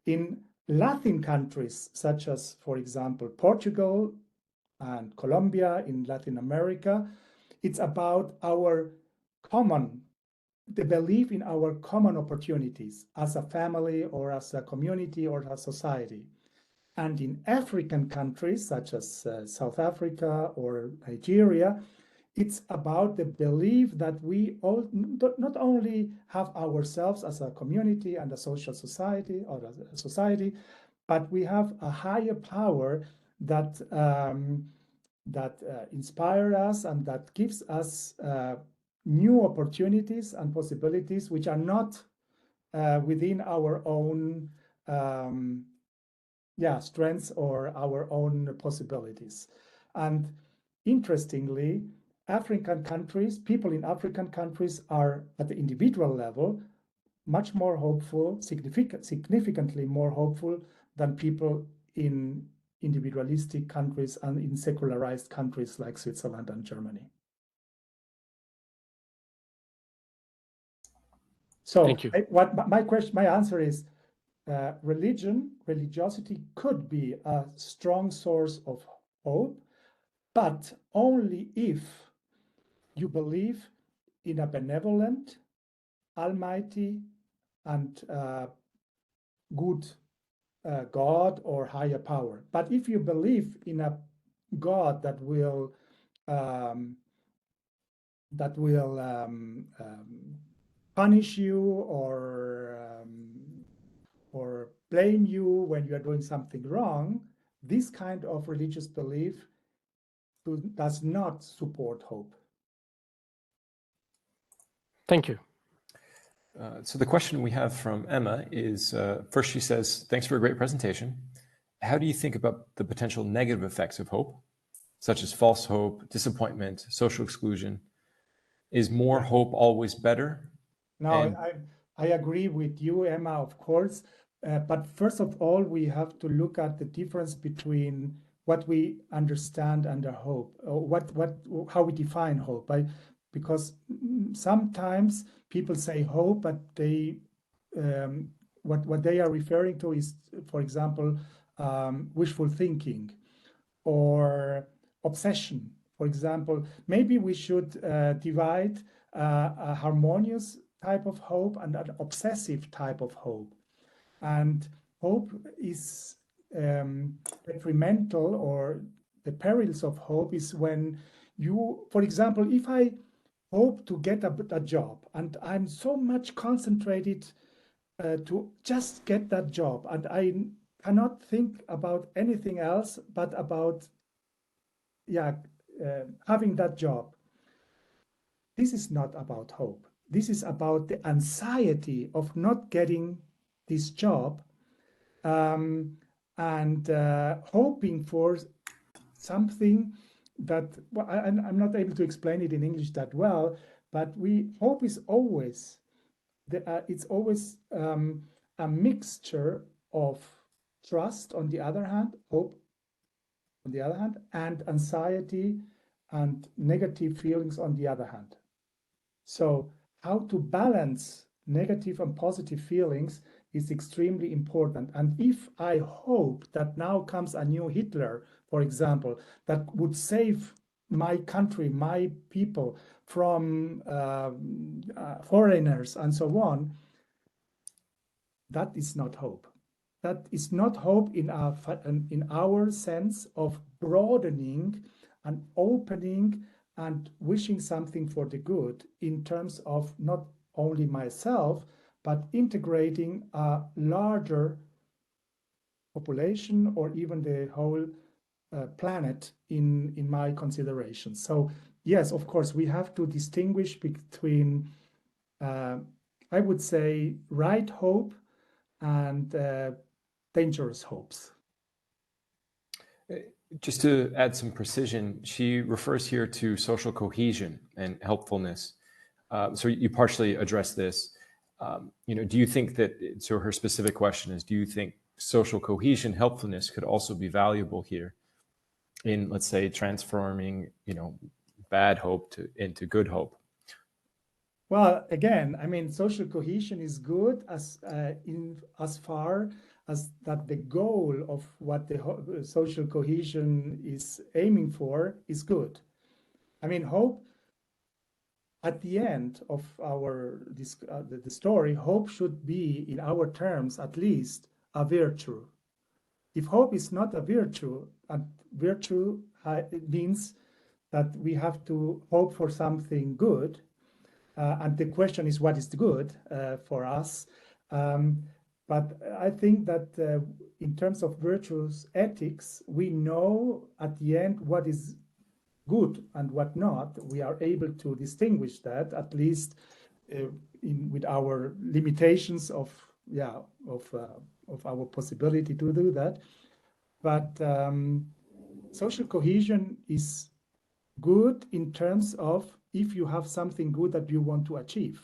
In Latin countries, such as, for example, Portugal and Colombia in Latin America, it's about our the belief in our common opportunities as a family or as a community or a society. And in African countries, such as South Africa or Nigeria, it's about the belief that we all not only have ourselves as a community and a social society or a society, but we have a higher power that inspires us and that gives us new opportunities and possibilities which are not within our own strengths or our own possibilities. And interestingly, African countries, people in African countries are at the individual level much more hopeful, significantly more hopeful than people in individualistic countries and in secularized countries like Switzerland and Germany. So thank you. My answer is religiosity could be a strong source of hope, but only if you believe in a benevolent, almighty, and good God or higher power. But if you believe in a God that will punish you or blame you when you are doing something wrong, this kind of religious belief does not support hope. Thank you. So the question we have from Emma is, first she says, thanks for a great presentation. How do you think about the potential negative effects of hope, such as false hope, disappointment, social exclusion? Is more hope always better? No, I agree with you, Emma, of course. But first of all, we have to look at the difference between what we understand under hope, or how we define hope. Because sometimes people say hope, but they what they are referring to is, for example, wishful thinking, or obsession. For example, maybe we should divide a harmonious type of hope and an obsessive type of hope. And hope is detrimental, or the perils of hope is when you, for example, if I hope to get a job and I'm so much concentrated to just get that job, and I cannot think about anything else but about having that job. This is not about hope. This is about the anxiety of not getting this job, and hoping for something that, well, I'm not able to explain it in English that well, but hope is always it's always a mixture of trust on the other hand, hope on the other hand, and anxiety and negative feelings on the other hand. So how to balance negative and positive feelings is extremely important. And if I hope that now comes a new Hitler, for example, that would save my country, my people from foreigners and so on, that is not hope. That is not hope in our sense of broadening and opening and wishing something for the good in terms of not only myself, but integrating a larger population or even the whole planet in my consideration. So yes, of course, we have to distinguish between, I would say, right hope and dangerous hopes. Just to add some precision, she refers here to social cohesion and helpfulness. So you partially addressed this. Do you think that, so her specific question is, do you think social cohesion, helpfulness could also be valuable here in, let's say, transforming, bad hope into good hope? Well, again, I mean, social cohesion is good as far as that the goal of what the social cohesion is aiming for is good. I mean, hope, at the end of the story, hope should be, in our terms at least, a virtue. If hope is not a virtue, and virtue it means that we have to hope for something good. And the question is, what is good for us? But I think that in terms of virtues ethics, we know at the end what is good and what not. We are able to distinguish that, at least with our limitations of our possibility to do that. But social cohesion is good in terms of if you have something good that you want to achieve.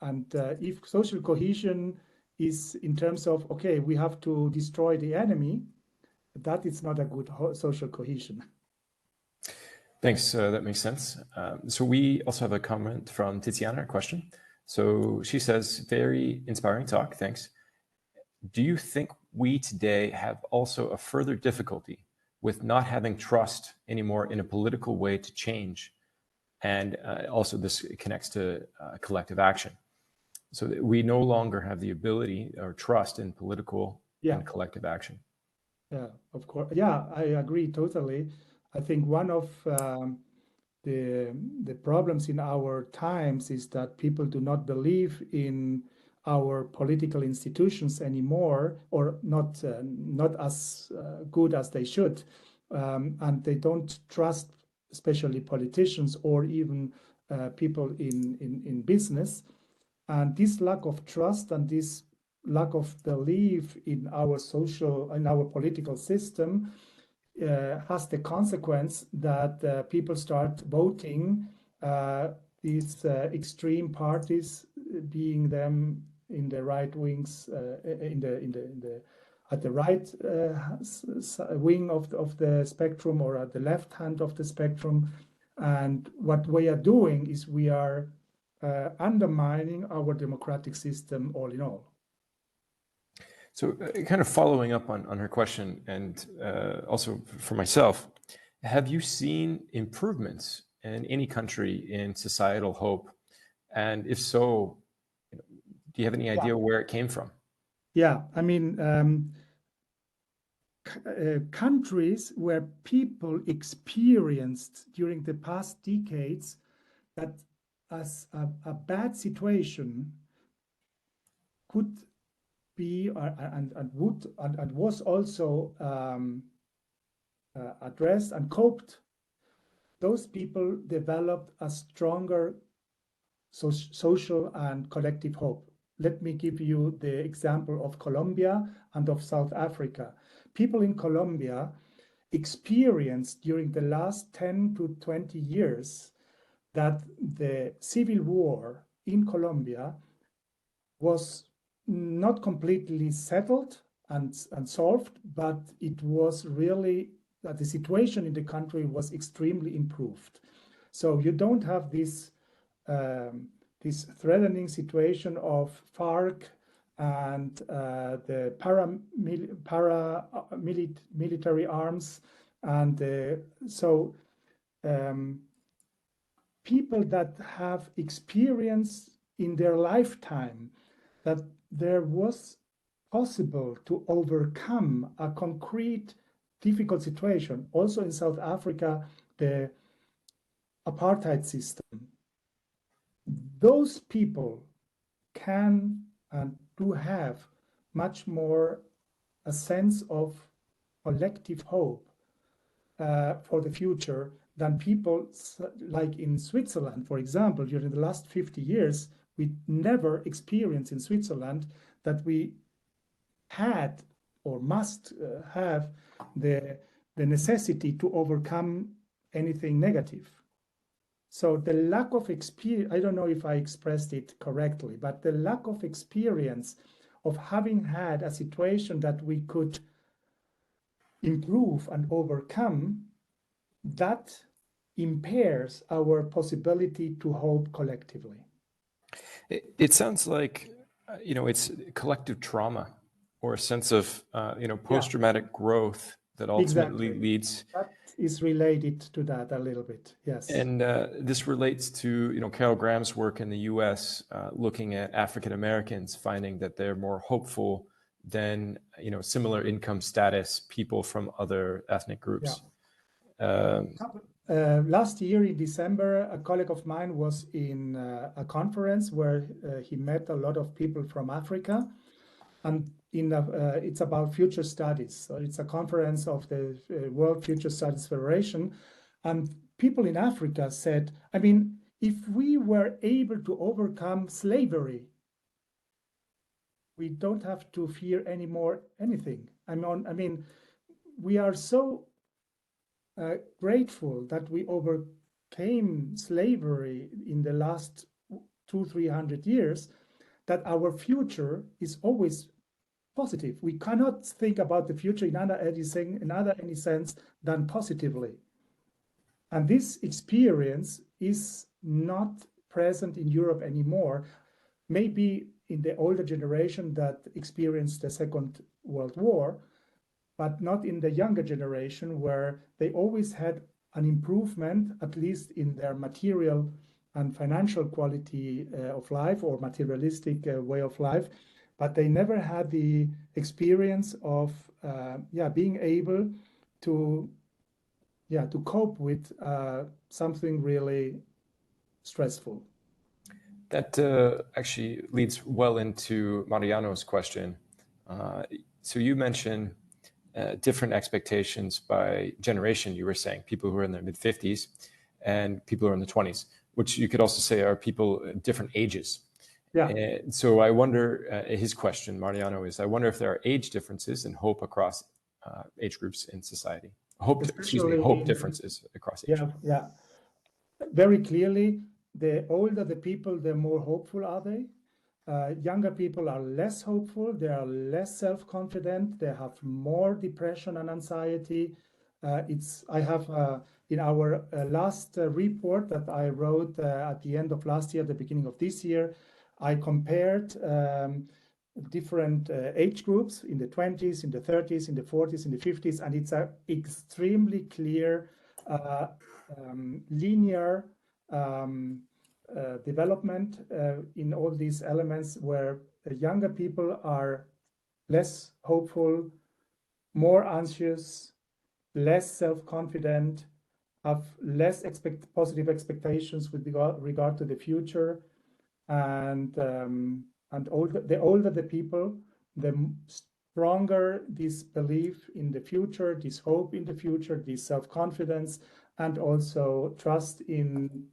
And if social cohesion is in terms of, okay, we have to destroy the enemy, that is not a good social cohesion. Thanks, that makes sense. So we also have a comment from Tiziana, a question. So she says, very inspiring talk, thanks. Do you think we today have also a further difficulty with not having trust anymore in a political way to change? And also this connects to collective action. So that we no longer have the ability or trust in political and collective action. Yeah, of course. Yeah, I agree totally. I think one of the problems in our times is that people do not believe in our political institutions anymore, or not as good as they should, and they don't trust, especially politicians or even people in business. And this lack of trust and this lack of belief in our political system has the consequence that people start voting these extreme parties, being them in the right wings, at the right wing of the spectrum, or at the left hand of the spectrum. And what we are doing is we are undermining our democratic system all in all. So kind of following up on her question, and also for myself, have you seen improvements in any country in societal hope? And if so, do you have any idea where it came from? Yeah, I mean, countries where people experienced during the past decades that as a bad situation could be and would and was also addressed and coped, those people developed a stronger social and collective hope. Let me give you the example of Colombia and of South Africa. People in Colombia experienced during the last 10 to 20 years that the civil war in Colombia was not completely settled and solved, but it was really that the situation in the country was extremely improved. So you don't have this this threatening situation of FARC and the paramilitary arms, and so people that have experienced in their lifetime that there was possible to overcome a concrete difficult situation. Also in South Africa, the apartheid system. Those people can and do have much more a sense of collective hope for the future than people like in Switzerland, for example. During the last 50 years, we never experienced in Switzerland that we had or must have the necessity to overcome anything negative. So the lack of experience, I don't know if I expressed it correctly, but the lack of experience of having had a situation that we could improve and overcome, that impairs our possibility to hope collectively. It sounds like, it's collective trauma or a sense of, post-traumatic growth that ultimately leads. That is related to that a little bit, yes. And this relates to, Carol Graham's work in the US, looking at African Americans, finding that they're more hopeful than, similar income status people from other ethnic groups. Yeah. Last year in December, a colleague of mine was in a conference where he met a lot of people from Africa, and it's about future studies. So it's a conference of the World Future Studies Federation, and people in Africa said, I mean, if we were able to overcome slavery, we don't have to fear anymore anything. I mean, we are so grateful that we overcame slavery in the last 200-300 years, that our future is always positive. We cannot think about the future in any sense than positively. And this experience is not present in Europe anymore. Maybe in the older generation that experienced the Second World War, but not in the younger generation, where they always had an improvement, at least in their material and financial quality of life or materialistic way of life, but they never had the experience of being able to cope with something really stressful. That actually leads well into Mariano's question. So you mentioned different expectations by generation, you were saying, people who are in their mid-50s and people who are in the 20s, which you could also say are people different ages. Yeah. So I wonder, his question, Mariano, is, I wonder if there are age differences in hope across age groups in society. Hope differences across age groups. Yeah. Very clearly, the older the people, the more hopeful are they. Younger people are less hopeful, they are less self-confident, they have more depression and anxiety. I have in our last report that I wrote at the end of last year, the beginning of this year, I compared different age groups in the 20s, in the 30s, in the 40s, in the 50s, and it's an extremely clear linear development in all these elements where younger people are less hopeful, more anxious, less self-confident, have less positive expectations with regard to the future, and the older the people, the stronger this belief in the future, this hope in the future, this self-confidence, and also trust in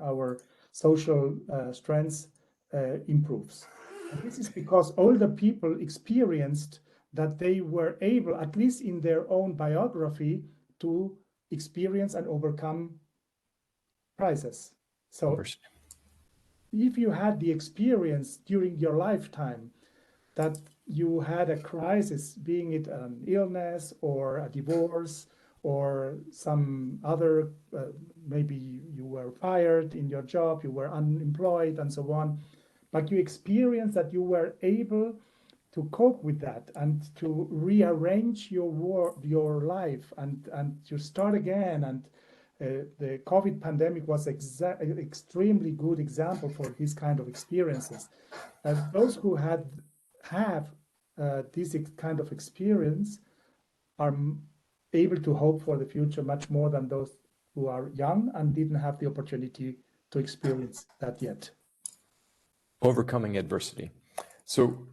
our social strengths improves. And this is because older people experienced that they were able, at least in their own biography, to experience and overcome crises. So if you had the experience during your lifetime that you had a crisis, being it an illness or a divorce or some other, maybe you were fired in your job, you were unemployed and so on, but you experienced that you were able to cope with that and to rearrange your life and to start again. And the COVID pandemic was an extremely good example for this kind of experiences. Those who have this kind of experience are able to hope for the future much more than those who are young and didn't have the opportunity to experience that yet. Overcoming adversity. So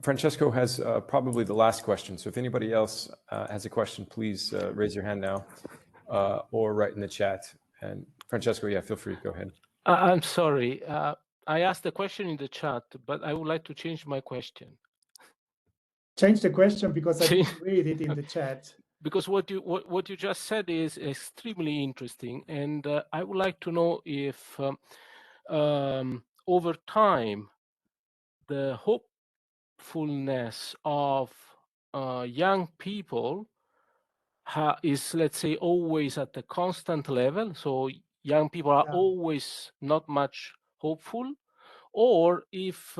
Francesco has probably the last question. So if anybody else has a question, please raise your hand now or write in the chat. And Francesco, yeah, feel free, go ahead. I'm sorry. I asked the question in the chat, but I would like to change my question. Change the question because I didn't read it in the chat. Because what you just said is extremely interesting, and I would like to know if over time the hopefulness of young people is, let's say, always at a constant level. So young people are always not much hopeful, or if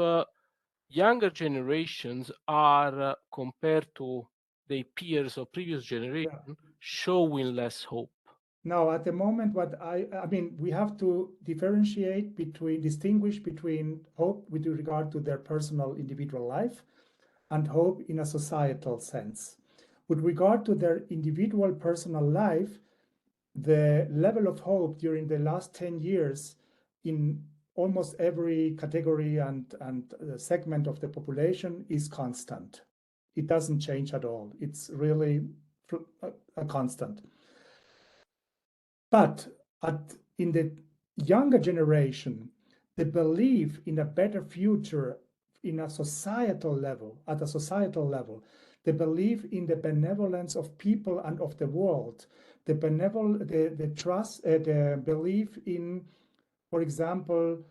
younger generations are compared to their peers of previous generation showing less hope. Now, at the moment, I mean, we have to distinguish between hope with regard to their personal individual life and hope in a societal sense. With regard to their individual personal life, the level of hope during the last 10 years in almost every category and segment of the population is constant. It doesn't change at all. It's really a constant. But in the younger generation, the belief in a better future in a societal level, the belief in the benevolence of people and of the world, the trust, the belief in, for example,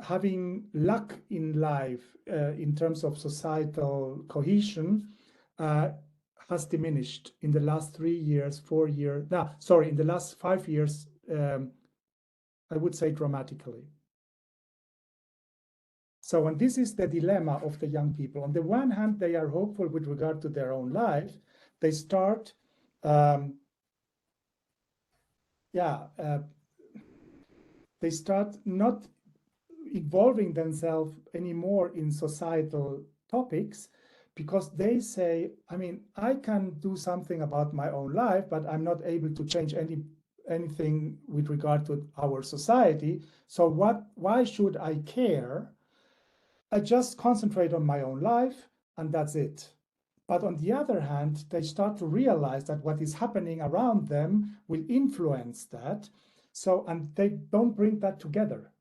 having luck in life in terms of societal cohesion has diminished in the last 3 years, 4 years. In the last 5 years, I would say dramatically. So, and this is the dilemma of the young people. On the one hand, they are hopeful with regard to their own life. They start, they start not involving themselves anymore in societal topics because they say, I mean, I can do something about my own life, but I'm not able to change anything with regard to our society. So why should I care? I just concentrate on my own life and that's it. But on the other hand, they start to realize that what is happening around them will influence that. So, and they don't bring that together.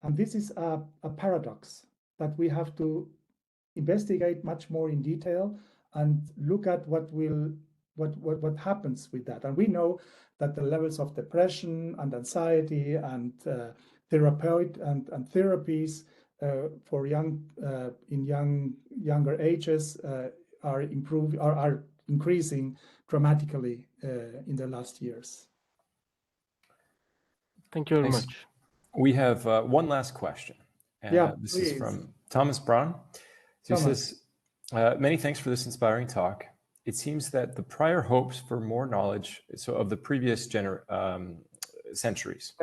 And this is a paradox that we have to investigate much more in detail and look at what happens with that. And we know that the levels of depression and anxiety and therapies for younger ages are increasing dramatically in the last years. Thank you very much. We have one last question. Yeah, this please. is from Thomas Braun. So he Thomas. says, many thanks for this inspiring talk. It seems that the prior hopes for more knowledge, so of the previous centuries,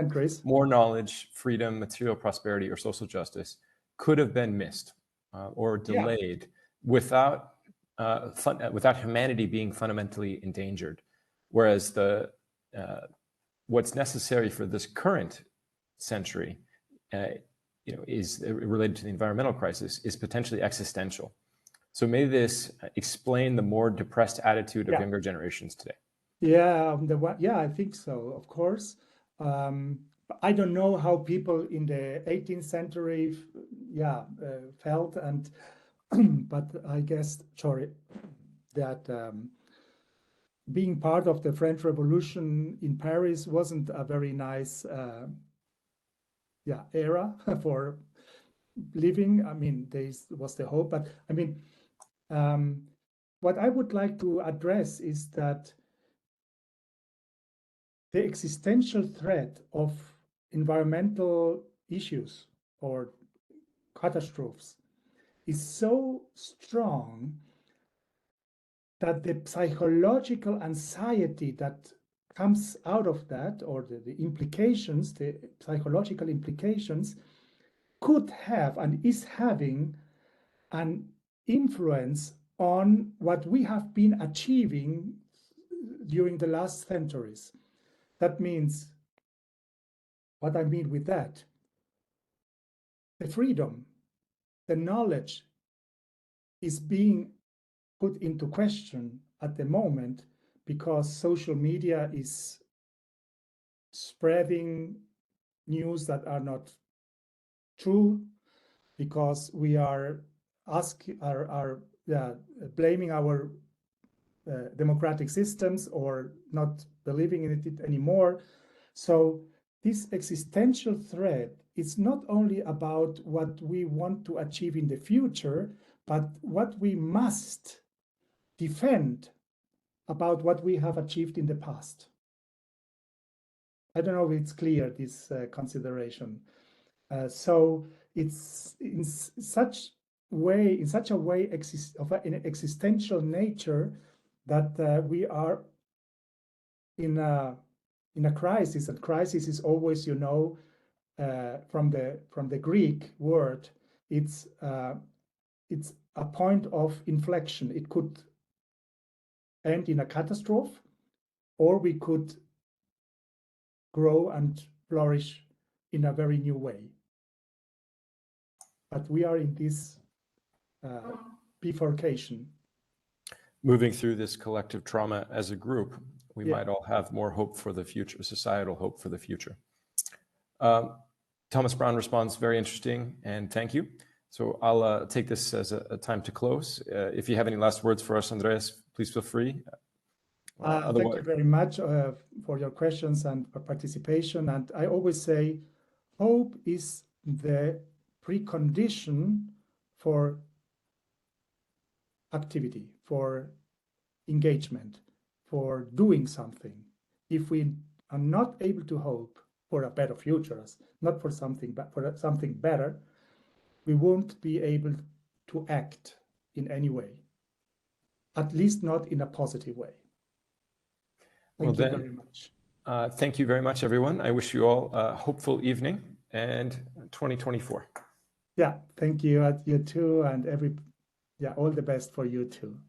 more knowledge, freedom, material prosperity, or social justice could have been missed or delayed without humanity being fundamentally endangered. Whereas what's necessary for this current century, is related to the environmental crisis, is potentially existential. So may this explain the more depressed attitude of younger generations today? Yeah, I think so, of course. I don't know how people in the 18th century, felt, and but I guess, that being part of the French Revolution in Paris wasn't a very nice, era for living. I mean, there was the hope, but I mean, what I would like to address is that the existential threat of environmental issues or catastrophes is so strong that the psychological anxiety that comes out of that, or the implications, the psychological implications, could have and is having an influence on what we have been achieving during the last centuries. That means, what I mean with that, the freedom, the knowledge is being put into question at the moment because social media is spreading news that are not true, because we are blaming our democratic systems or not believing in it anymore. So this existential threat is not only about what we want to achieve in the future, but what we must defend about what we have achieved in the past. I don't know if it's clear, this consideration. So it's in such a way of an existential nature that we are in a crisis. And crisis is always, from the Greek word, it's a point of inflection. It could end in a catastrophe, or we could grow and flourish in a very new way. But we are in this bifurcation. Moving through this collective trauma as a group, we might all have more hope for the future, societal hope for the future. Thomas Braun responds, very interesting, and thank you. So I'll take this as a time to close. If you have any last words for us, Andreas, please feel free. Thank you very much for your questions and for participation. And I always say, hope is the precondition for activity, for engagement, for doing something. If we are not able to hope for a better future, not for something, but for something better, we won't be able to act in any way, at least not in a positive way. Thank you very much. Thank you very much, everyone. I wish you all a hopeful evening and 2024. Yeah, thank you. You too, and all the best for you too.